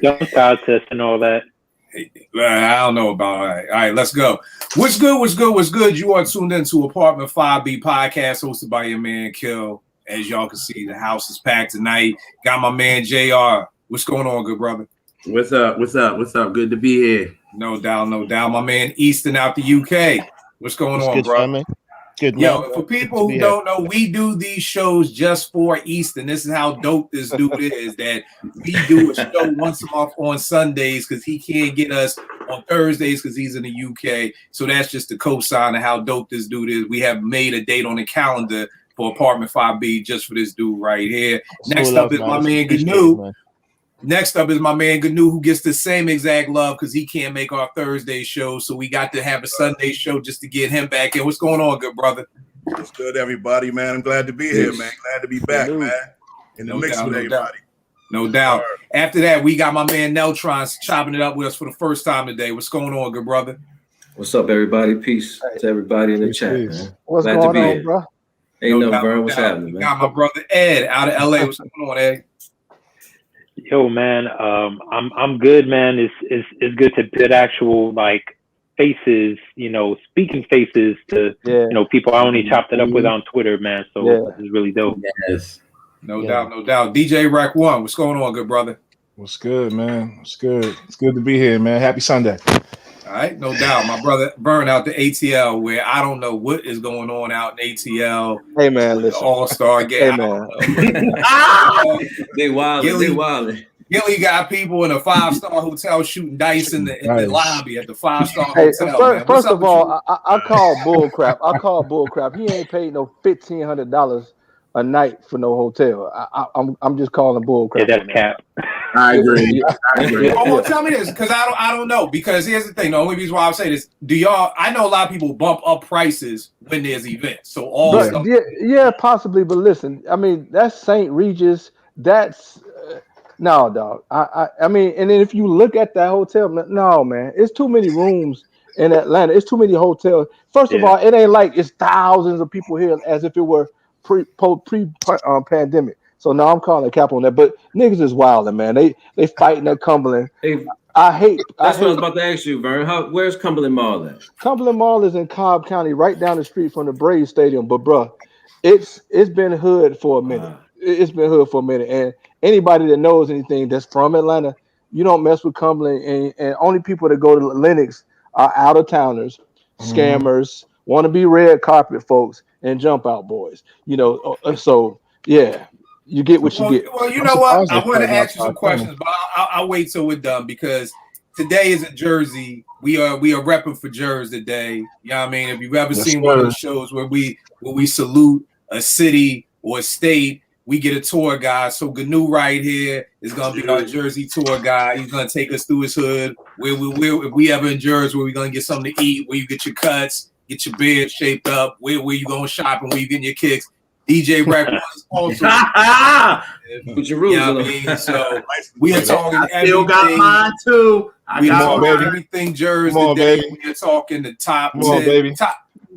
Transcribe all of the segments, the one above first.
Dunk contest and all that. I don't know about all right, let's go. What's good? You are tuned into Apartment 5B podcast hosted by your man Kill. As y'all can see, the house is packed tonight. Got my man JR. What's going on, good brother? What's up? Good to be here. No doubt. My man Easton out the UK. What's going on, bro? Family? Good, man. Yo, for people who don't know, we do these shows just for Easton. This is how dope this dude is, that we do a show once a month on Sundays because he can't get us on Thursdays because he's in the UK. So that's just the cosign of how dope this dude is. We have made a date on the calendar for Apartment 5B just for this dude right here. Next up is my man Gnu. Who gets the same exact love because he can't make our Thursday show. So we got to have a Sunday show just to get him back in. What's going on, good brother? What's good, everybody, man? I'm glad to be here, man. Glad to be back, man. In the mix with everybody. No doubt. After that, we got my man Neltron chopping it up with us for the first time today. What's going on, good brother? What's up, everybody? Peace to everybody in the chat, man. What's glad going to be on, here. bro? Ain't nothing, Vern. What's happening, man? Got my brother Ed out of LA. What's going on, Ed? Yo, man, I'm good, man. It's good to put actual like faces, speaking faces to people I only chopped it up with on Twitter, man. So this is really dope. Yes, no doubt. DJ Rack One, what's going on, good brother? What's good, man? What's good? It's good to be here, man. Happy Sunday. All right, no doubt. My brother Burn out the ATL, where I don't know what is going on out in ATL. Hey, man, listen. All-Star game. Hey, man. They wildin'. Gilly got people in a 5-star hotel shooting dice in the lobby at the 5-star hotel. First of all, I call bullcrap. He ain't paid no $1,500 a night for no hotel. I'm just calling bullcrap. Yeah, that's cap. I agree. Well, tell me this, because I don't know. Because here's the thing: the only reason why I'm saying this, I know a lot of people bump up prices when there's events. So yeah, possibly. But listen, I mean, that's St. Regis. That's no, dog. I mean, and then if you look at that hotel, no, man, it's too many rooms in Atlanta. It's too many hotels. First of all, it ain't like it's thousands of people here as if it were pre-pandemic. So now I'm calling a cap on that. But niggas is wilding, man. They fighting at Cumberland. That's what I was about to ask you, Vern. Where's Cumberland Mall at? Cumberland Mall is in Cobb County, right down the street from the Braves Stadium. But bro, it's been hood for a minute. It's been hood for a minute. And anybody that knows anything that's from Atlanta, you don't mess with Cumberland. And only people that go to Lenox are out of towners, scammers, want to be red carpet folks, and jump out boys. So yeah. You get what you get. Well, you know what? I want to ask you some questions, but I'll wait till we're done because today is a Jersey. We are repping for Jersey today. You know what I mean? If you've ever seen one of the shows where we salute a city or a state, we get a tour guide. So Gnu right here is gonna be our Jersey tour guide. He's gonna take us through his hood. If we ever in Jersey, where we're gonna get something to eat, where you get your cuts, get your beard shaped up, where you going shopping, where you getting your kicks. DJ Rack was also with your rules. You know what I mean? So we are talking everything. Still got mine too. We are talking everything Jersey today. We are talking the top 10.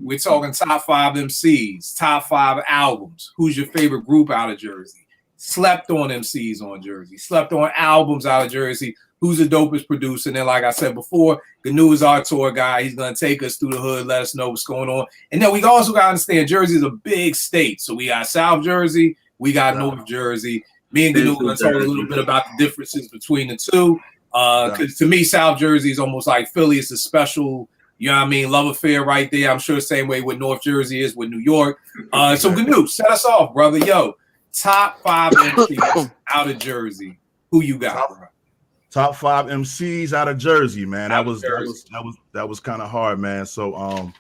We're talking top 5 MCs, top 5 albums. Who's your favorite group out of Jersey? Slept on MCs on Jersey. Slept on albums out of Jersey. Who's the dopest producer? And then, like I said before, Gnu is our tour guy. He's going to take us through the hood, let us know what's going on. And then we also got to understand Jersey is a big state. So we got South Jersey, we got North Jersey. Me and Gnu are going to talk a little bit about the differences between the two. Because to me, South Jersey is almost like Philly. It's a special, you know what I mean, love affair right there. I'm sure the same way with North Jersey is with New York. So Gnu, set us off, brother. Yo, top 5 MCs out of Jersey. Who you got, bro? Top 5 MCs out of Jersey, man. That was kind of hard, man. So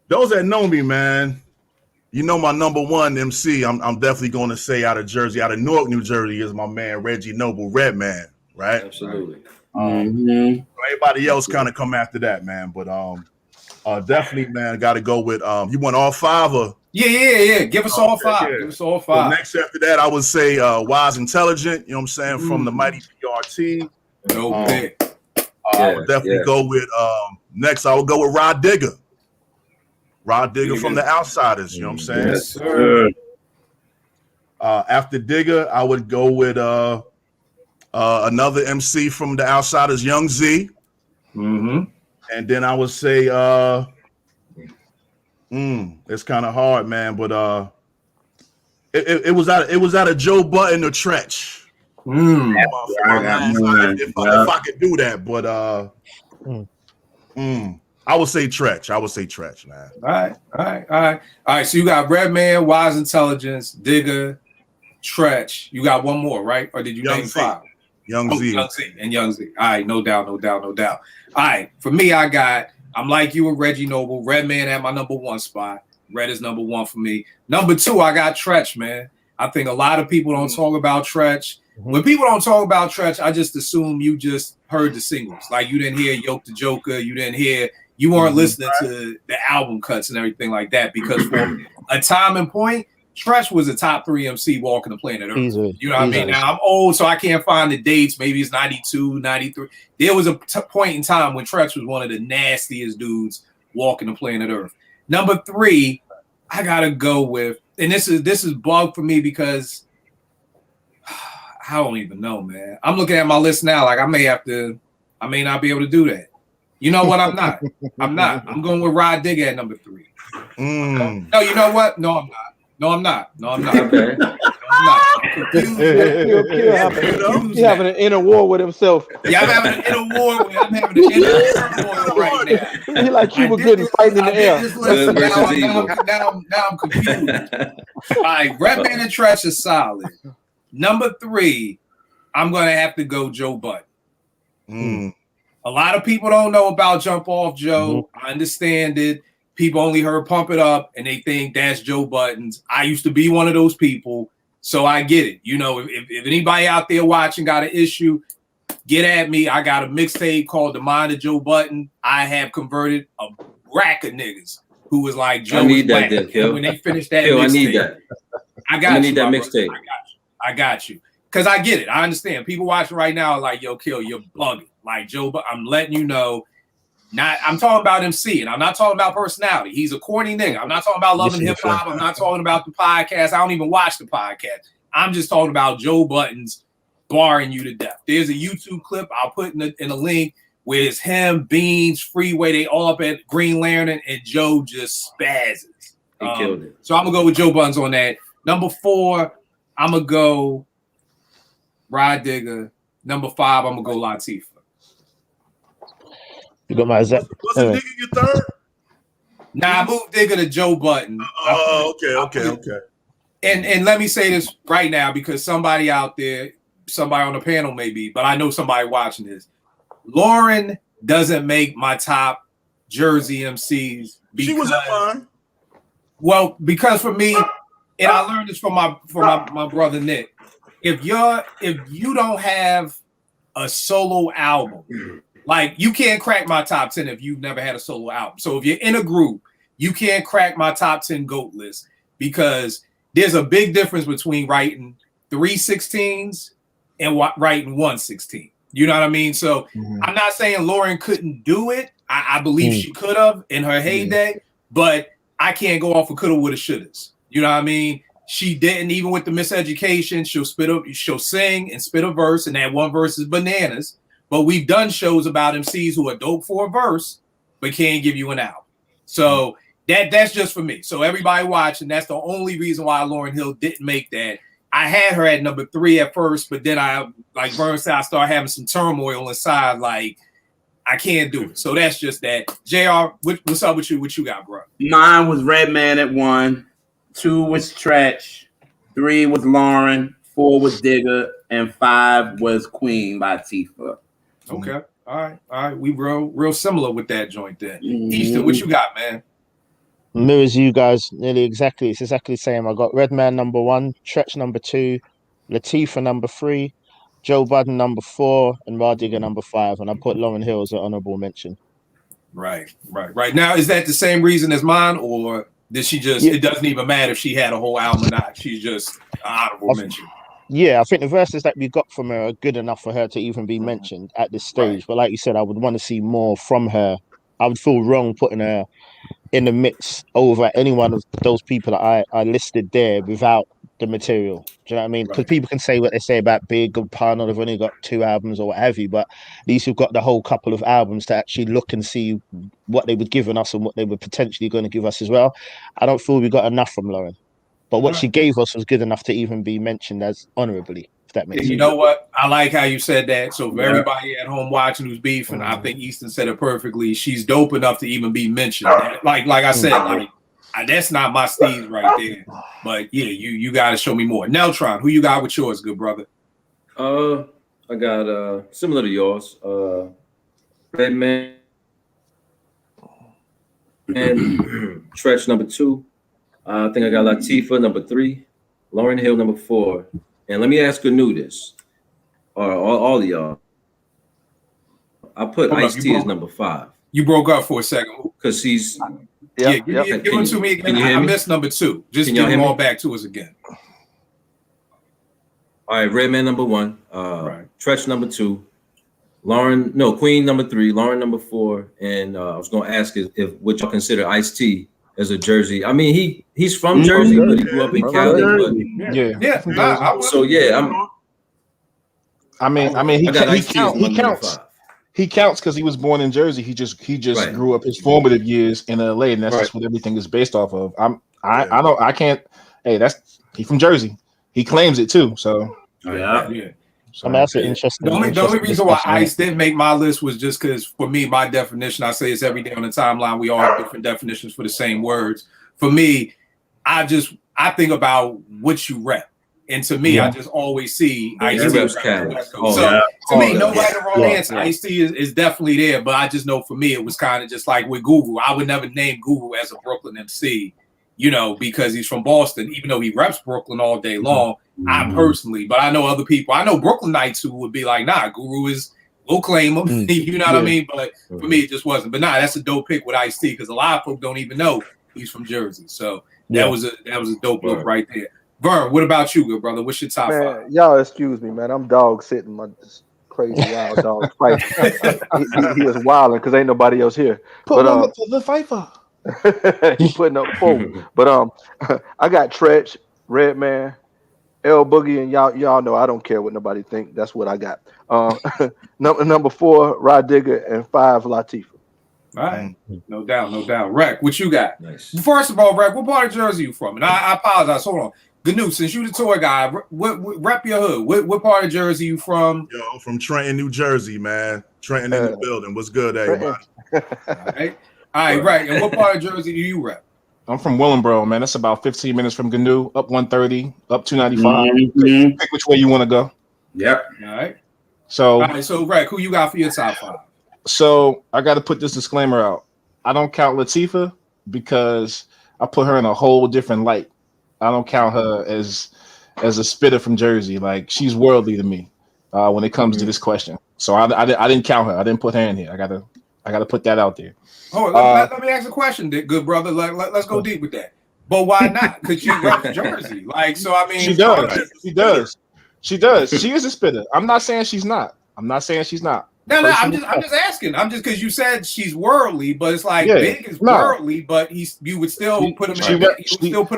those that know me, man, you know my number one MC. I'm definitely going to say out of Jersey, out of Newark, New Jersey, is my man Reggie Noble, Redman, right? Absolutely. Everybody else kind of come after that, man. But definitely, man, got to go with you want all 5 or. Yeah. Give us all 5. Give us all 5. So next after that, I would say Wise Intelligent, you know what I'm saying, from the Mighty PRT. I would definitely go with next I would go with Rod Digger. Rod Digger from the Outsiders, you know what I'm saying? Yes, sir. After Digger, I would go with Another MC from the Outsiders, Young Z. Mm-hmm. And then I would say, it's kind of hard, man. But it was out of Joe Budden or Tretch. If I could do that, but I would say Tretch, man. All right. So you got Redman, Wise Intelligence, Digga, Tretch. You got one more, right? Or did you name 5? Young Z. Young Z. All right, no doubt. All right, for me, I'm like you with Reggie Noble. Redman at my number 1 spot. Red is number 1 for me. Number 2, I got Tretch, man. I think a lot of people don't talk about Tretch. When people don't talk about Tretch, I just assume you just heard the singles. Like you didn't hear Yoke the Joker. You weren't listening to the album cuts and everything like that. Because for a time and point, Tretch was a top 3 MC walking the planet Earth. Easily. You know what I mean? Now I'm old, so I can't find the dates. Maybe it's 92, 93. There was a point in time when Tretch was one of the nastiest dudes walking the planet Earth. Number 3, I gotta go with, and this is bug for me because I don't even know, man. I'm looking at my list now, like I may not be able to do that. You know what? I'm not. I'm going with Rod Digga at number 3. No, you know what? No, I'm not. Okay. He's having an inner war with himself. Yeah, I'm having an inner war right now. He like Cuba Gooding fighting in the air. Now I'm confused. All right, Redman and Tretch is solid. Number 3, I'm gonna have to go Joe Budden. A lot of people don't know about Jump Off Joe. I understand it. People only heard Pump It Up and they think that's Joe Budden's. I used to be one of those people, so I get it. You know, if anybody out there watching got an issue, get at me. I got a mixtape called The Mind of Joe Budden. I have converted a rack of niggas who was like, Joe, I need that, Kill. When they finished that Kill, mixtape. I need that. I need that mixtape. I got you. Because I get it. I understand. People watching right now are like, yo, Kill, you're bugging. Like Joe, but I'm letting you know. I'm talking about MC, and I'm not talking about personality. He's a corny nigga. I'm not talking about loving hip hop. I'm not talking about the podcast. I don't even watch the podcast. I'm just talking about Joe Budden's barring you to death. There's a YouTube clip I'll put in a link where it's him, Beans, Freeway. They all up at Green Lantern, and Joe just spazzes. He killed it. So I'm gonna go with Joe Budden's on that. Number 4, I'm gonna go Rod Digga. Number 5, I'm gonna go Latifah. You got my Zep. Wasn't Digga your 3rd? Nah, I moved Digga to Joe Budden. Oh, okay. And let me say this right now because somebody out there, somebody on the panel maybe, but I know somebody watching this. Lauren doesn't make my top Jersey MCs. She was in mine. Well, because for me, and I learned this from my brother Nick. If you don't have a solo album, like you can't crack my top 10 if you've never had a solo album. So if you're in a group, you can't crack my top 10 GOAT list because there's a big difference between writing 3 16s and writing 1 16. You know what I mean? So I'm not saying Lauren couldn't do it. I believe she could have in her heyday, but I can't go off of coulda, woulda, shouldas. You know what I mean? She didn't, even with the Miseducation. She'll sing and spit a verse, and that one verse is bananas. But we've done shows about MCs who are dope for a verse, but can't give you an album. So that's just for me. So everybody watching, that's the only reason why Lauryn Hill didn't make that. I had her at number 3 at first, but then like Vern said, I started having some turmoil inside. Like, I can't do it. So that's just that. JR, what's up with you? What you got, bro? Mine was Redman at 1. 2 was Tretch. 3 was Lauren. 4 was Digga. And 5 was Queen Latifah. Okay. All right. We real similar with that joint then. Easton, what you got, man? Mirrors you guys nearly exactly. It's exactly the same. I got Redman number 1, Tretch number 2, Latifah number 3, Joe Budden number 4, and Rod Digga number 5. And I put Lauryn Hill as an honorable mention. Right. Now, is that the same reason as mine, or did she just? Yeah. It doesn't even matter if she had a whole album or not. She's just an honorable mention. Yeah, I think the verses that we got from her are good enough for her to even be mentioned at this stage. Right. But like you said, I would want to see more from her. I would feel wrong putting her in the mix over any one of those people that I listed there without the material. Do you know what I mean? Because people can say what they say about Big and Pun, or they've only got 2 albums or what have you, but at least you've got the whole couple of albums to actually look and see what they were giving us and what they were potentially going to give us as well. I don't feel we got enough from Lauren, but what she gave us was good enough to even be mentioned as honorably, if that makes sense. You know what? I like how you said that. So for everybody at home watching who's beefing, I think Easton said it perfectly. She's dope enough to even be mentioned. Like I said, like that's not my Steve right there. But yeah, you got to show me more. Neltron, who you got with yours, good brother? I got similar to yours. Redman and Stretch number 2. I think I got Latifah number 3, Lauryn Hill number 4. And let me ask Gnu this, or all of y'all. I put Ice-T as number 5. You broke up for a second because he's. Give them to me again. I missed number 2. Just give them all back to us again. All right, Redman number 1, Stretch number 2, Queen number 3, Lauren number 4, and I was gonna ask if would y'all consider Ice-T as a Jersey? I mean, he's from Jersey, but he grew up in Cali. He counts because he was born in Jersey. He just grew up his formative years in LA, and that's just what everything is based off of. He's from Jersey. He claims it too. So that's an interesting. The only reason why Ice didn't make my list was just because for me, my definition, I say it's every day on the timeline. We all have different definitions for the same words. For me, I think about what you rep. And to me, I just always see Ice-T. So to me, no right or wrong answer. Ice-T is definitely there, but I just know for me, it was kind of just like with Guru. I would never name Guru as a Brooklyn MC, because he's from Boston, even though he reps Brooklyn all day long. I personally, but I know other people. I know Brooklynites who would be like, nah, Guru we'll claim him. You know what I mean? But for me, it just wasn't. But that's a dope pick with Ice-T because a lot of folks don't even know he's from Jersey. So that was a dope look right there. Vern, what about you, good brother? What's your top 5? Y'all excuse me, man. I'm dog sitting my crazy wild dog fight. he is wilding because ain't nobody else here. Put the Pfeiffer. He's putting up 4. But I got Tretch, Redman, L Boogie, and y'all know I don't care what nobody think. That's what I got. Number 4, Rod Digger, and 5, Latifah. All right, no doubt. Rec, what you got? Nice. First of all, Rec, what part of Jersey you from? And I apologize. Hold on. Gnu, since you the tour guy, rep your hood. What part of Jersey you from? Yo, from Trenton, New Jersey, man. Trenton in the building. What's good, everybody? All right. And what part of Jersey do you rep? I'm from Willingboro, man. That's about 15 minutes from Gnu, up 130, up 295. Pick which way you want to go. Yep. All right. So, Rec, who you got for your top 5? So I got to put this disclaimer out. I don't count Latifah because I put her in a whole different light. I don't count her as a spitter from Jersey. Like, she's worldly to me when it comes to this question. So I didn't count her. I didn't put her in here. I gotta put that out there. Let me ask a question, good brother. Let's go deep with that. But why not? Because she reps Jersey. She does. She is a spitter. I'm not saying she's not. No, I'm just asking. I'm just because you said she's worldly, but it's like Big is worldly, but you would still put him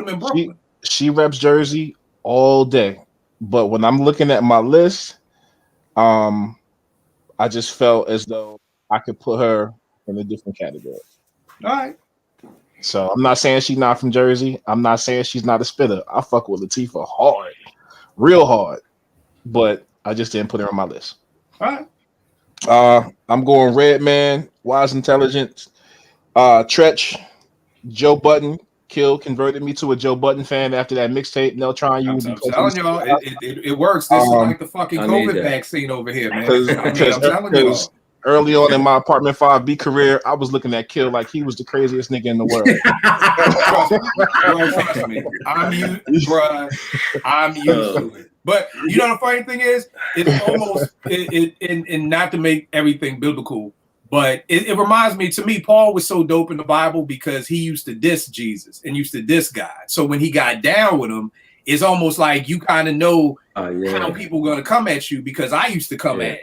in Brooklyn. She reps Jersey all day, but when I'm looking at my list, I just felt as though I could put her in a different category. All right. So I'm not saying she's not from Jersey. I'm not saying she's not a spitter. I fuck with Latifah hard, real hard, but I just didn't put her on my list. All right. I'm going Redman, Wise Intelligence, Tretch, Joe Budden. Kill converted me to a Joe Budden fan after that mixtape. Neltron, you I'm telling y'all, it works. This is like the fucking COVID vaccine over here, man. Because early on in my apartment 5B career, I was looking at Kill like he was the craziest nigga in the world. Trust me. I'm used to it. But you know the funny thing is, it's almost and not to make everything biblical, but it reminds me, to me, Paul was so dope in the Bible because he used to diss Jesus and used to diss God. So when he got down with him, it's almost like you kind of know how people are going to come at you, because I used to come at,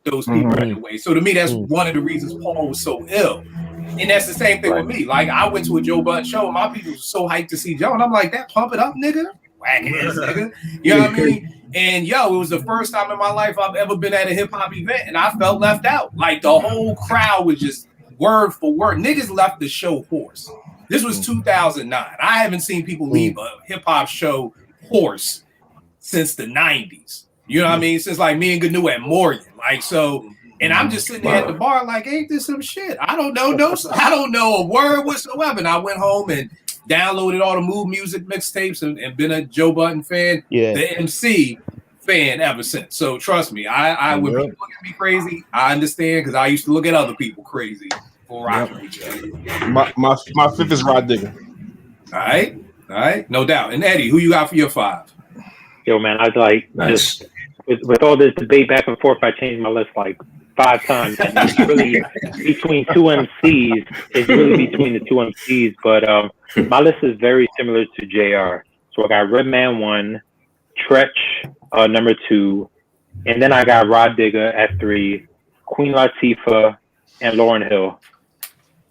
those people anyway. So to me, that's one of the reasons Paul was so ill. And that's the same thing with me. Like, I went to a Joe Budden show and my people were so hyped to see Joe. And I'm like, that pump it up, nigga. whack ass nigga. You know what I mean? And yo, it was the first time in my life I've ever been at a hip hop event, and I felt left out. Like the whole crowd was just word for word. Niggas left the show hoarse. This was 2009. I haven't seen people leave a hip hop show hoarse since the 90s. You know what I mean? Since like me and Gnu at Morgan. Like so, and I'm just sitting there at the bar like, ain't this some shit? I don't know I don't know a word whatsoever. And I went home and downloaded all the Move Music mixtapes and been a Joe Budden fan, the MC fan ever since. So trust me, I when people look at me crazy, I understand because I used to look at other people crazy for rocking each other. My fifth is Rod Digger. All right, no doubt. And Eddie, who you got for your 5? Yo, man, I was like, just with all this debate back and forth, I changed my list like 5 times. And it's really between 2 MCs. It's really between the 2 MCs. But my list is very similar to JR. So I got Redman 1, Tretch number 2, and then I got Rod Digger at 3, Queen Latifah, and Lauryn Hill.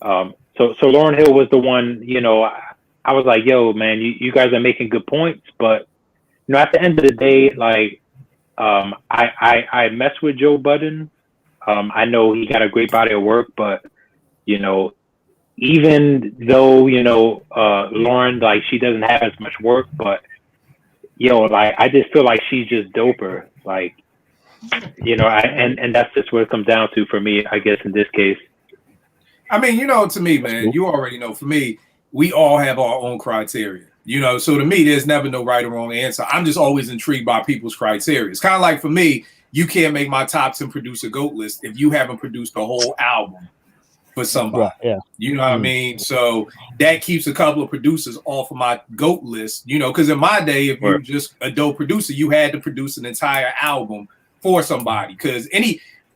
So Lauryn Hill was the one, you know, I was like, yo, man, you guys are making good points, but you know, at the end of the day, like, I mess with Joe Budden. I know he got a great body of work, but you know, even though, you know, Lauryn, like, she doesn't have as much work, but yo, like, I just feel like she's just doper. Like, you know, and that's just what it comes down to for me, I guess, in this case. I mean, you know, to me, man, you already know, for me, we all have our own criteria. You know, so to me, there's never no right or wrong answer. I'm just always intrigued by people's criteria. It's kind of like for me, you can't make my top 10 producer GOAT list if you haven't produced a whole album for somebody. Right, yeah. You know what I mean? So that keeps a couple of producers off of my GOAT list, you know, because in my day, if you're just a dope producer, you had to produce an entire album for somebody. Because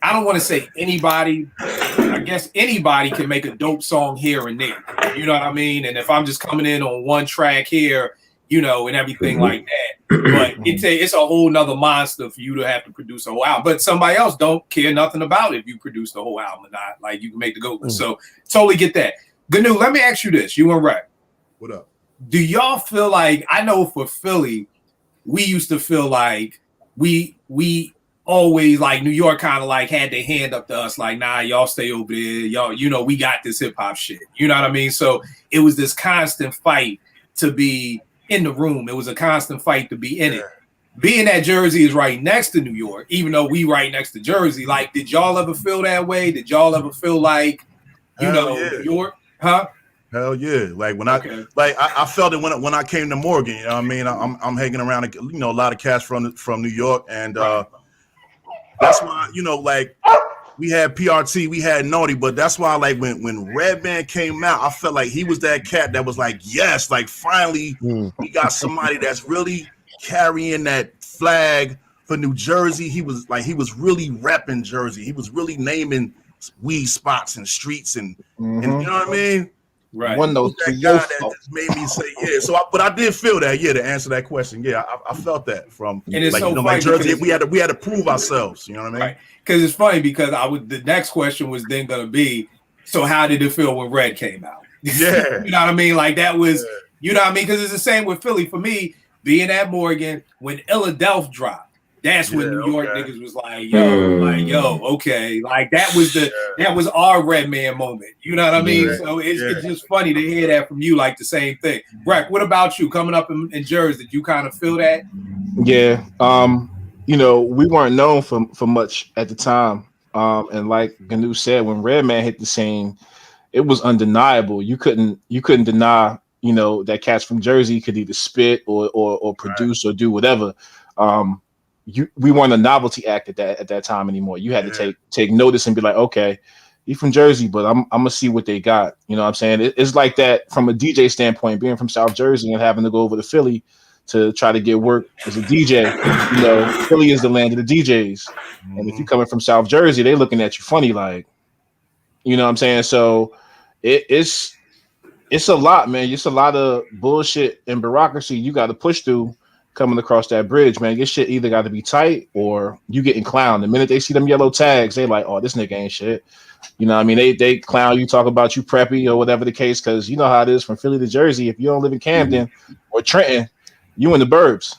I don't want to say anybody, I guess anybody can make a dope song here and there. You know what I mean? And if I'm just coming in on one track here, you know, and everything like that. But it's a whole nother monster for you to have to produce a whole album. But somebody else don't care nothing about if you produce the whole album or not. Like, you can make the GOAT list. So totally get that. Gnu, let me ask you this. You and Rap. What up? Do y'all feel like, I know for Philly, we used to feel like we always, like, New York kind of like had their hand up to us, like, nah, y'all stay over there. Y'all, you know, we got this hip hop shit. You know what I mean? So it was this constant fight to be in the room. It was a constant fight to be in it. Being that Jersey is right next to New York, even though we right next to Jersey, like, did y'all ever feel that way? Did y'all ever feel like, New York, huh? Hell yeah! Like when I felt it when I came to Morgan. You know what I mean? I'm hanging around, you know, a lot of cats from New York, and that's why, you know, like, we had PRT, we had Naughty, but that's why, like, when Redman came out, I felt like he was that cat that was like, yes, like, finally we got somebody that's really carrying that flag for New Jersey. He was really repping Jersey. He was really naming weed spots and streets and you know what I mean? Right. One of those that guy that just made me say So, but I did feel that. Yeah, to answer that question, yeah, I felt that from, and it's, like, so, you know, like Jersey. We had to prove ourselves. You know what I mean? Right. Because it's funny because the next question was then gonna be, so how did it feel when Red came out? Yeah. You know what I mean? Like, that was, you know what I mean? Because it's the same with Philly. For me, being at Morgan, when Illadelph dropped, that's when New York niggas was like, yo, okay. Like, that was our Redman moment. You know what I mean? So it's just funny to hear that from you, like, the same thing. Breck, what about you coming up in Jersey? Did you kind of feel that? Yeah. You know, we weren't known for much at the time. And like Gnu said, when Redman hit the scene, it was undeniable. You couldn't deny, you know, that cats from Jersey could either spit or produce or do whatever. We weren't a novelty act at that time anymore. You had to take notice and be like, okay, he's from Jersey, but I'm gonna see what they got. You know what I'm saying? It's like that from a DJ standpoint, being from South Jersey and having to go over to Philly to try to get work as a DJ. You know, Philly is the land of the DJs. And if you're coming from South Jersey, they looking at you funny, like, you know what I'm saying? So it's a lot, man. It's a lot of bullshit and bureaucracy you got to push through coming across that bridge, man. Your shit either got to be tight or you getting clowned. The minute they see them yellow tags, they like, oh, this nigga ain't shit. You know what I mean? They clown you, talk about you preppy or whatever the case, because you know how it is from Philly to Jersey. If you don't live in Camden or Trenton, You in the burbs.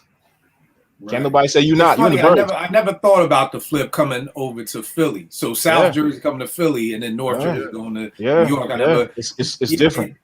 Right. Can't nobody say you It's not. You in the funny, burbs. I never thought about the flip coming over to Philly. So South Jersey coming to Philly, and then North Jersey going to New York. It's different.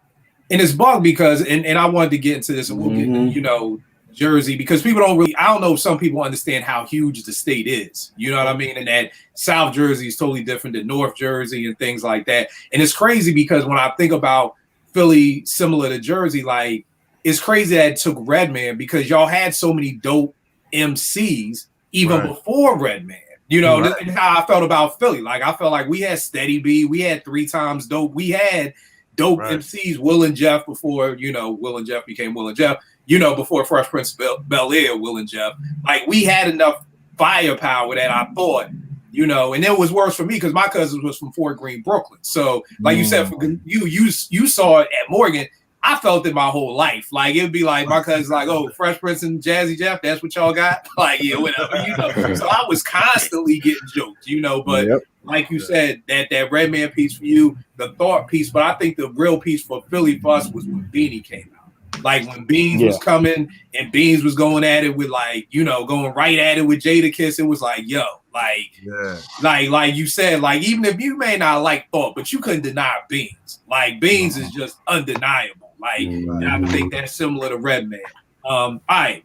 And it's bugged because, and I wanted to get into this, and we'll get into, you know, Jersey, because people don't really, I don't know if some people understand how huge the state is. You know what I mean? And that South Jersey is totally different than North Jersey and things like that. And it's crazy because when I think about Philly similar to Jersey, like, it's crazy that it took Redman because y'all had so many dope MCs even before Redman. You know, this is how I felt about Philly. Like, I felt like we had Steady B, we had 3 Times Dope, we had dope MCs, Will and Jeff before, you know, Will and Jeff became Will and Jeff, you know, before Fresh Prince of Bel-Air, Will and Jeff. Like, we had enough firepower that I thought, you know, and it was worse for me because my cousin was from Fort Greene, Brooklyn. So, like you said, for you saw it at Morgan. I felt it my whole life. Like, it'd be like my cousin's like, oh, Fresh Prince and Jazzy Jeff, that's what y'all got? Like, yeah, whatever, you know. So I was constantly getting joked, you know, but like you said, that Redman piece for you, the thought piece, but I think the real piece for Philly for us was when Beanie came out. Like, when Beans was coming and Beans was going at it with, like, you know, going right at it with Jadakiss, it was like, yo, like you said, like, even if you may not like Thought, but you couldn't deny Beans. Like, Beans is just undeniable. Like, and I think that's similar to Redman. All right,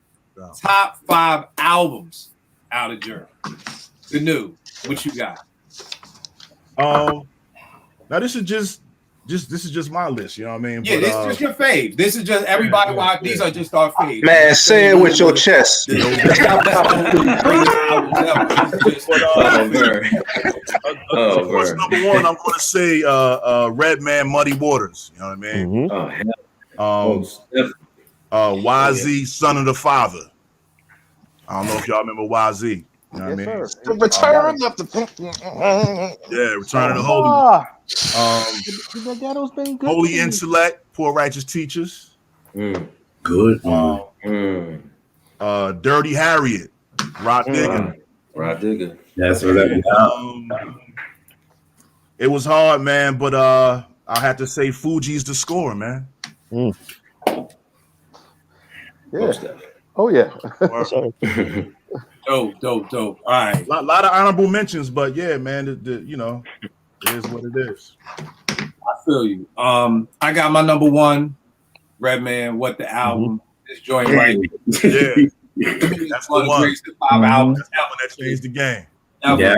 top 5 albums out of Jersey. The new, what you got? Now this is just my list, you know what I mean? Yeah, this is just your fave. This is just everybody. These are just our faves. Man, say it with your chest. First number 1, I'm gonna say Redman, Muddy Waters. You know what I mean? YZ, Son of the Father. I don't know if y'all remember YZ. You know what I mean? The return of the Return of the Holy. Holy Intellect, Poor Righteous Teachers. Good. Dirty Harriet, Rod Digger. Rod Digger. That's what that It was hard, man, but I had to say Fuji's the score, man. Yeah. Oh yeah. Dope. All right. A lot of honorable mentions, but yeah, man, you know, it is what it is. I feel you. I got my number 1, Redman. What the album? This joint right. Yeah, that's the one. 5 albums. That's the one that changed the game. Yeah.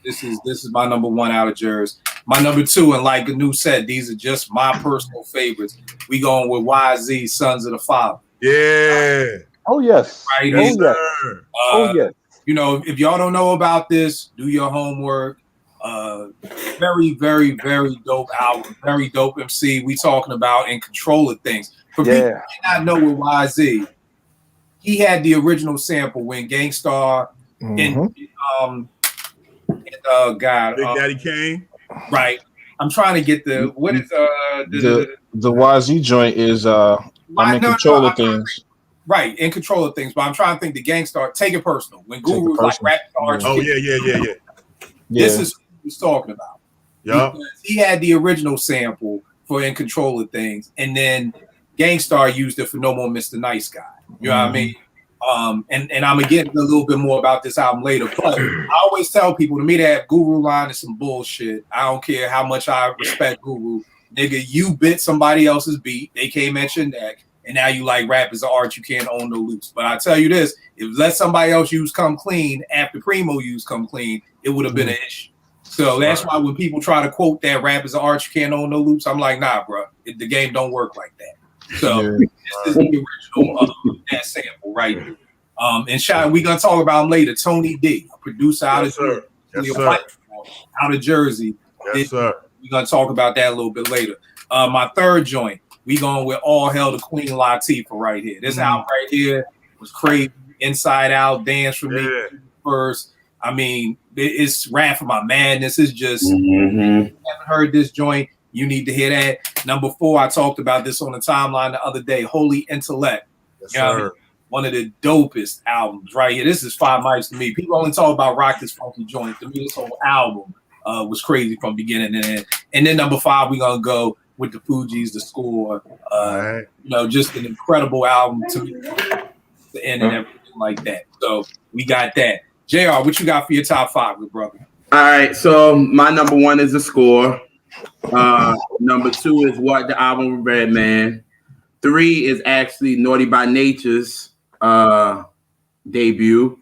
This is my number 1 out of Jersey. My number 2, and like Gnu said, these are just my personal favorites. We going with YZ, Sons of the Father. Yeah. Oh yes. Right. Yes. You know, if y'all don't know about this, do your homework. Very, very, very dope album. Very dope MC. We talking about In Control of Things. For people who may not know with YZ, he had the original sample when Gangstar and God, Big Daddy Kane. Right. I'm trying to get the what is the YZ joint is I'm in control of things. Right, in control of things, but I'm trying to think the Gangstar, Take It Personal. When Guru's like rap stars. Oh yeah. This is what he was talking about. Yeah. He had the original sample for In Control of Things, and then Gangstar used it for No More Mr. Nice Guy. You know what I mean? And I'm gonna get a little bit more about this album later. But I always tell people, to me, that Guru line is some bullshit. I don't care how much I respect Guru. Nigga, you bit somebody else's beat. They came at your neck. And now you like rap as an art, you can't own no loops. But I tell you this, if let somebody else use Come Clean after Primo used Come Clean, it would have been an issue. So that's why when people try to quote that rap as an art, you can't own no loops, I'm like, nah, bro, the game don't work like that. So this is the original of that sample right here. And we're going to talk about him later. Tony D, a producer out of Jersey. Out of Jersey. Yes, sir. We're going to talk about that a little bit later. My third joint, we going with All Hail the Queen Latifah right here. This album right here was crazy. Inside Out, Dance for Me first. I mean, it's Wrath for My Madness. It's just, if you haven't heard this joint, you need to hear that. Number 4, I talked about this on the timeline the other day, Holy Intellect. Yes, you know what I mean? One of the dopest albums right here. This is 5 mics to me. People only talk about Rock This Funky Joint. To me, this whole album was crazy from beginning to end. And then number 5, we're going to go with the Fugees, The Score. You know, just an incredible album to me. the end and everything like that. So we got that. JR, what you got for your top 5, good brother? All right, so my number 1 is The Score. Number 2 is What the Album with Redman. 3 is actually Naughty by Nature's debut.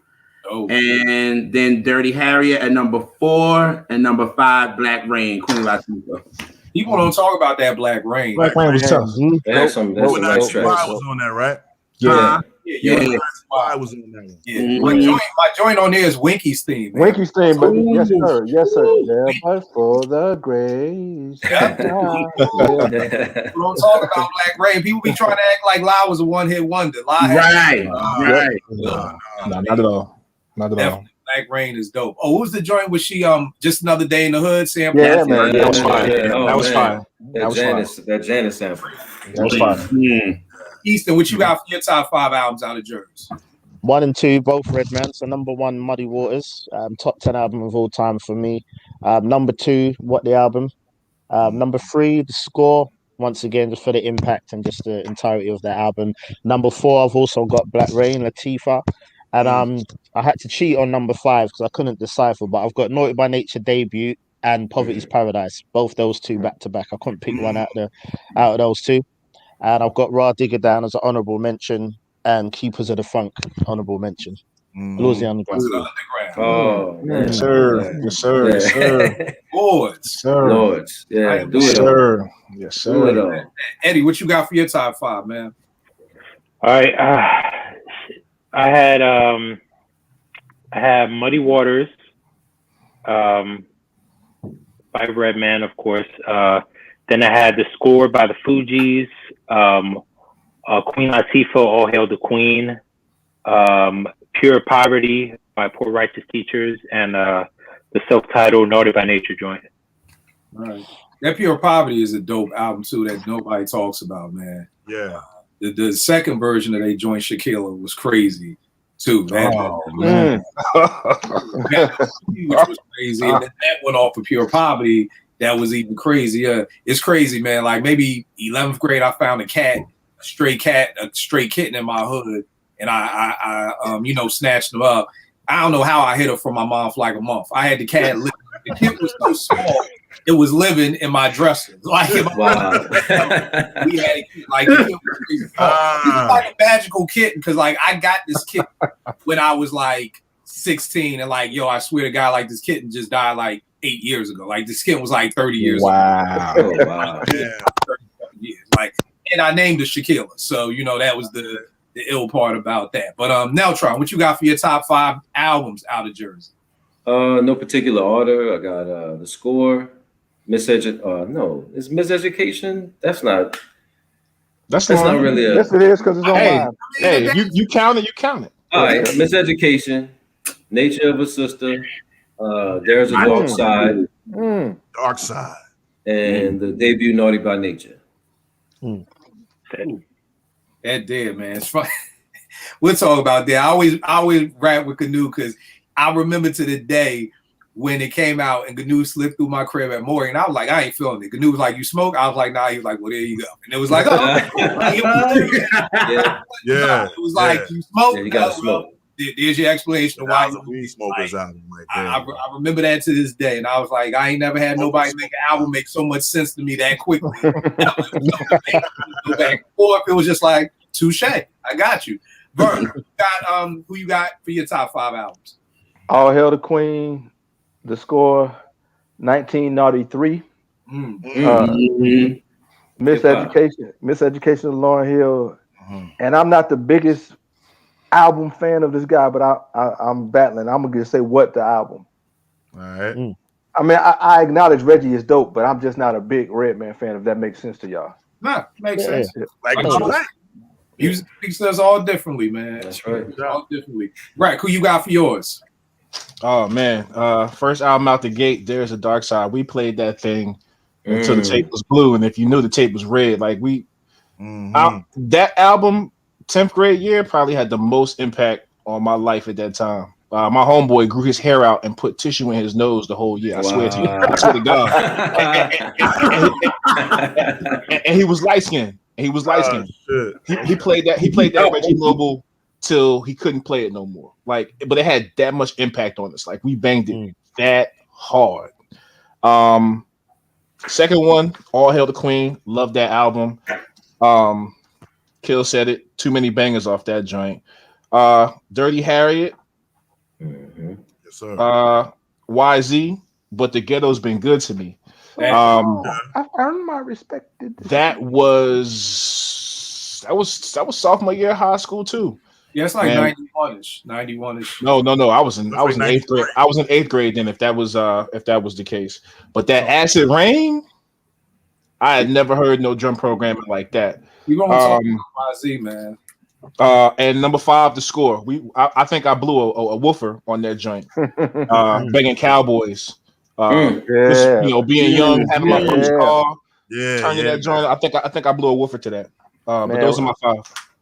Oh. And then Dirty Harriet at number 4, and number 5, Black Rain, Queen Latifah. People don't talk about that Black Rain. Black Rain was tough. That's some nice track. was on that, right? Yeah. I was in that one. Yeah. My joint on there is Winky's theme. Man. Winky's theme, but yes, sir. Yes, sir. Yeah, but for the grace. Yeah. People don't talk about Black Rain. People be trying to act like Lie was a one-hit wonder. Right. No, not at all. Not at all. Black Rain is dope. Oh, what was the joint with she Just Another Day in the Hood sample? Yeah, man. That was fine. That was fine. That Janis sample. That was fine. Easton, what you got for your top 5 albums out of Jersey? 1 and 2, both Redman. So number 1, Muddy Waters, top 10 album of all time for me. Number 2, What the Album. Number 3, The Score. Once again, just for the impact and just the entirety of that album. Number 4, I've also got Black Rain, Latifah. And I had to cheat on number 5 because I couldn't decipher, but I've got Naughty by Nature debut and Poverty's Paradise. Both those two back to back. I couldn't pick one out of those two. And I've got Raw Digger down as an honorable mention and Keepers of the Funk honorable mention. Laws of the Underground. Oh, man. Yes, sir. Yes, sir. Yes, sir. Lords. Sir. Lords. Yeah, do Yes, it sir. Yes, Do it sir. all. Eddie, what you got for your top 5, man? All right. I had Muddy Waters, by Redman, of course. Then I had The Score by the Fugees, Queen Latifah, All Hail the Queen, Pure Poverty by Poor Righteous Teachers, and the self-titled Naughty by Nature joint. All right. That Pure Poverty is a dope album too that nobody talks about, man. Yeah. The second version of they joint Shaquilla was crazy too. That was crazy. And that went off of Pure Poverty. That was even crazier. It's crazy, man. Like maybe 11th grade, I found a stray kitten in my hood, and I snatched him up. I don't know how I hid her from my mom for like a month. I had the cat. The kid was so small, it was living in my dresser. Like, wow. We had a kid, like, it was like a magical kitten because like I got this kitten when I was like 16, and like I swear to God, like this kitten just died like 8 years ago. Like the kitten was like 30 years ago. Oh, wow. Yeah. 30 years. Like, and I named her Shaquilla, so that was the ill part about that. But Neltron, what you got for your top 5 albums out of Jersey? No particular order. I got The Score, it's Miseducation. That's not really a. Yes, it is because it's online. Hey, you count it. All right, Miseducation, Nature of a Sister, There's a Dark Side, Dark Side, and the debut Naughty by Nature. That did, man. It's fun. We'll talk about that. I always rap with Gnu because I remember to the day when it came out and Gnu slipped through my crib at Morgan. I was like, I ain't feeling it. Gnu was like, you smoke? I was like, nah. He was like, well, there you go. And it was like, oh, yeah. It was like, you smoke? Yeah, you gotta smoke. There's your explanation of why weed smokers album right there. I remember that to this day, and I was like, I ain't never had nobody make an album make so much sense to me that quickly. Go back and forth. It was just like, touche. I got you. Vern, who you got for your top 5 albums? All Hail the Queen, The Score, 1993, Miseducation of Lauryn Hill, and I'm not the biggest album fan of this guy, but I'm battling. I'm gonna say What the Album. All right. I mean, I acknowledge Reggie is dope, but I'm just not a big Redman fan. If that makes sense to y'all. Nah, makes sense. Like music speaks to us all differently, man. That's right. All differently. Right. Who you got for yours? Oh man, first album out the gate, There's a Dark Side. We played that thing until the tape was blue, and if you knew the tape was red, like that album, 10th grade year, probably had the most impact on my life at that time. My homeboy grew his hair out and put tissue in his nose the whole year. I swear to you. I swear to God. and he was light skinned. He played that Reggie Noble till he couldn't play it no more. Like, but it had that much impact on us. Like, we banged it that hard. Second one, All Hail the Queen. Love that album. Kill said it. Too many bangers off that joint. Dirty Harriet. Mm-hmm. Yes, sir. YZ. But the Ghetto's been good to me. I earned my respect. That was sophomore year of high school too. Yeah, it's like 91ish. 91ish. No. I was in eighth grade. I was in eighth grade then, if that was the case. But that Acid Rain, I had never heard no drum programming like that. You gonna talk about YZ, man? And number 5, The Score. I think I blew a woofer on that joint. Banging Cowboys. Just, being young, having my first car, turning that joint. I think I blew a woofer to that. But those are my 5.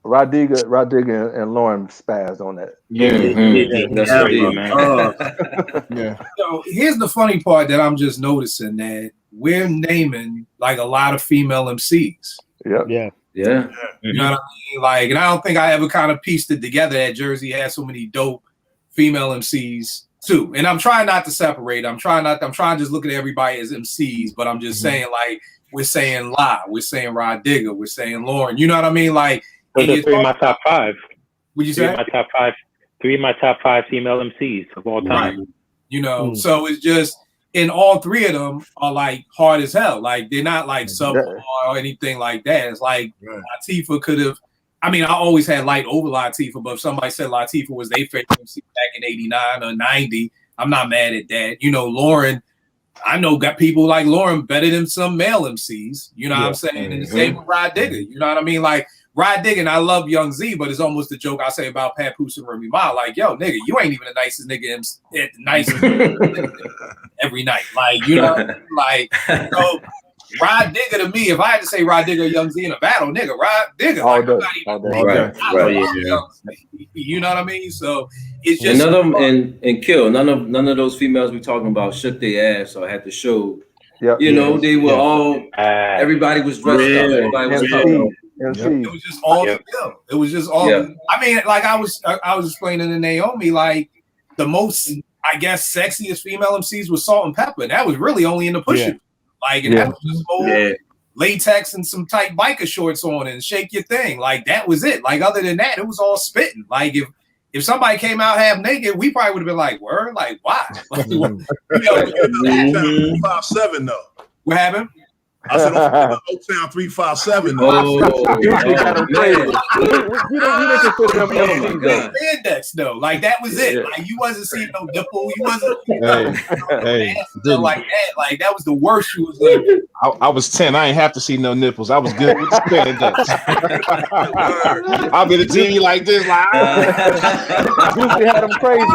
Rodiga and Lauren spazzed on that. That's right, man. So here's the funny part that I'm just noticing, that we're naming like a lot of female MCs. Yeah. You know what I mean? Like, and I don't think I ever kind of pieced it together that Jersey has so many dope female MCs too. And I'm trying not to separate. I'm trying to just look at everybody as MCs, but I'm just saying, like, we're saying La, we're saying Rod Digger, we're saying Lauren. You know what I mean? Like, those are 3 of my top 5. Would you say? 3 of my top 5 female MCs of all time. Right. You know, so it's just, and all 3 of them are like hard as hell. Like, they're not like subpar or anything like that. It's like Latifah could have. I mean, I always had light over Latifah, but if somebody said Latifah was their favorite MC back in 89 or 90, I'm not mad at that. You know, Lauren, I know got people like Lauren better than some male MCs. You know what I'm saying? And the same with Rod Digger. You know what I mean? Like, Rod Digger, and I love Young Z, but it's almost the joke I say about Papoose and Remy Ma. Like, yo, nigga, you ain't even the nicest nigga at the nicest every night. Like, you know, like, so Rod Digger to me, if I had to say Rod Digger or Young Z in a battle, nigga, Rod Digger. Like, you know what I mean? So it's just and none of them and Kill, none of those females we talking about shook their ass or had to show. You know, they were all. Everybody was dressed up. Everybody was covered. It was just all together. It was just all. I mean, like I was explaining to Naomi, like the most, I guess, sexiest female MCs was Salt and Pepper, and that was really only in the Pusha. Like, and that was just old latex and some tight biker shorts on and shake your thing. Like, that was it. Like, other than that, it was all spitting. Like, if somebody came out half naked, we probably would have been like, "Word, like why?" Like, you know, 357 though. What happened? I said, Oaktown 357. Index though, like that was it. Like you wasn't seeing no nipple, you wasn't like that. Like that was the worst you was living. I was 10. I ain't have to see no nipples. I was good with the spandex. I'll be the TV like this, like Juicy had them crazy.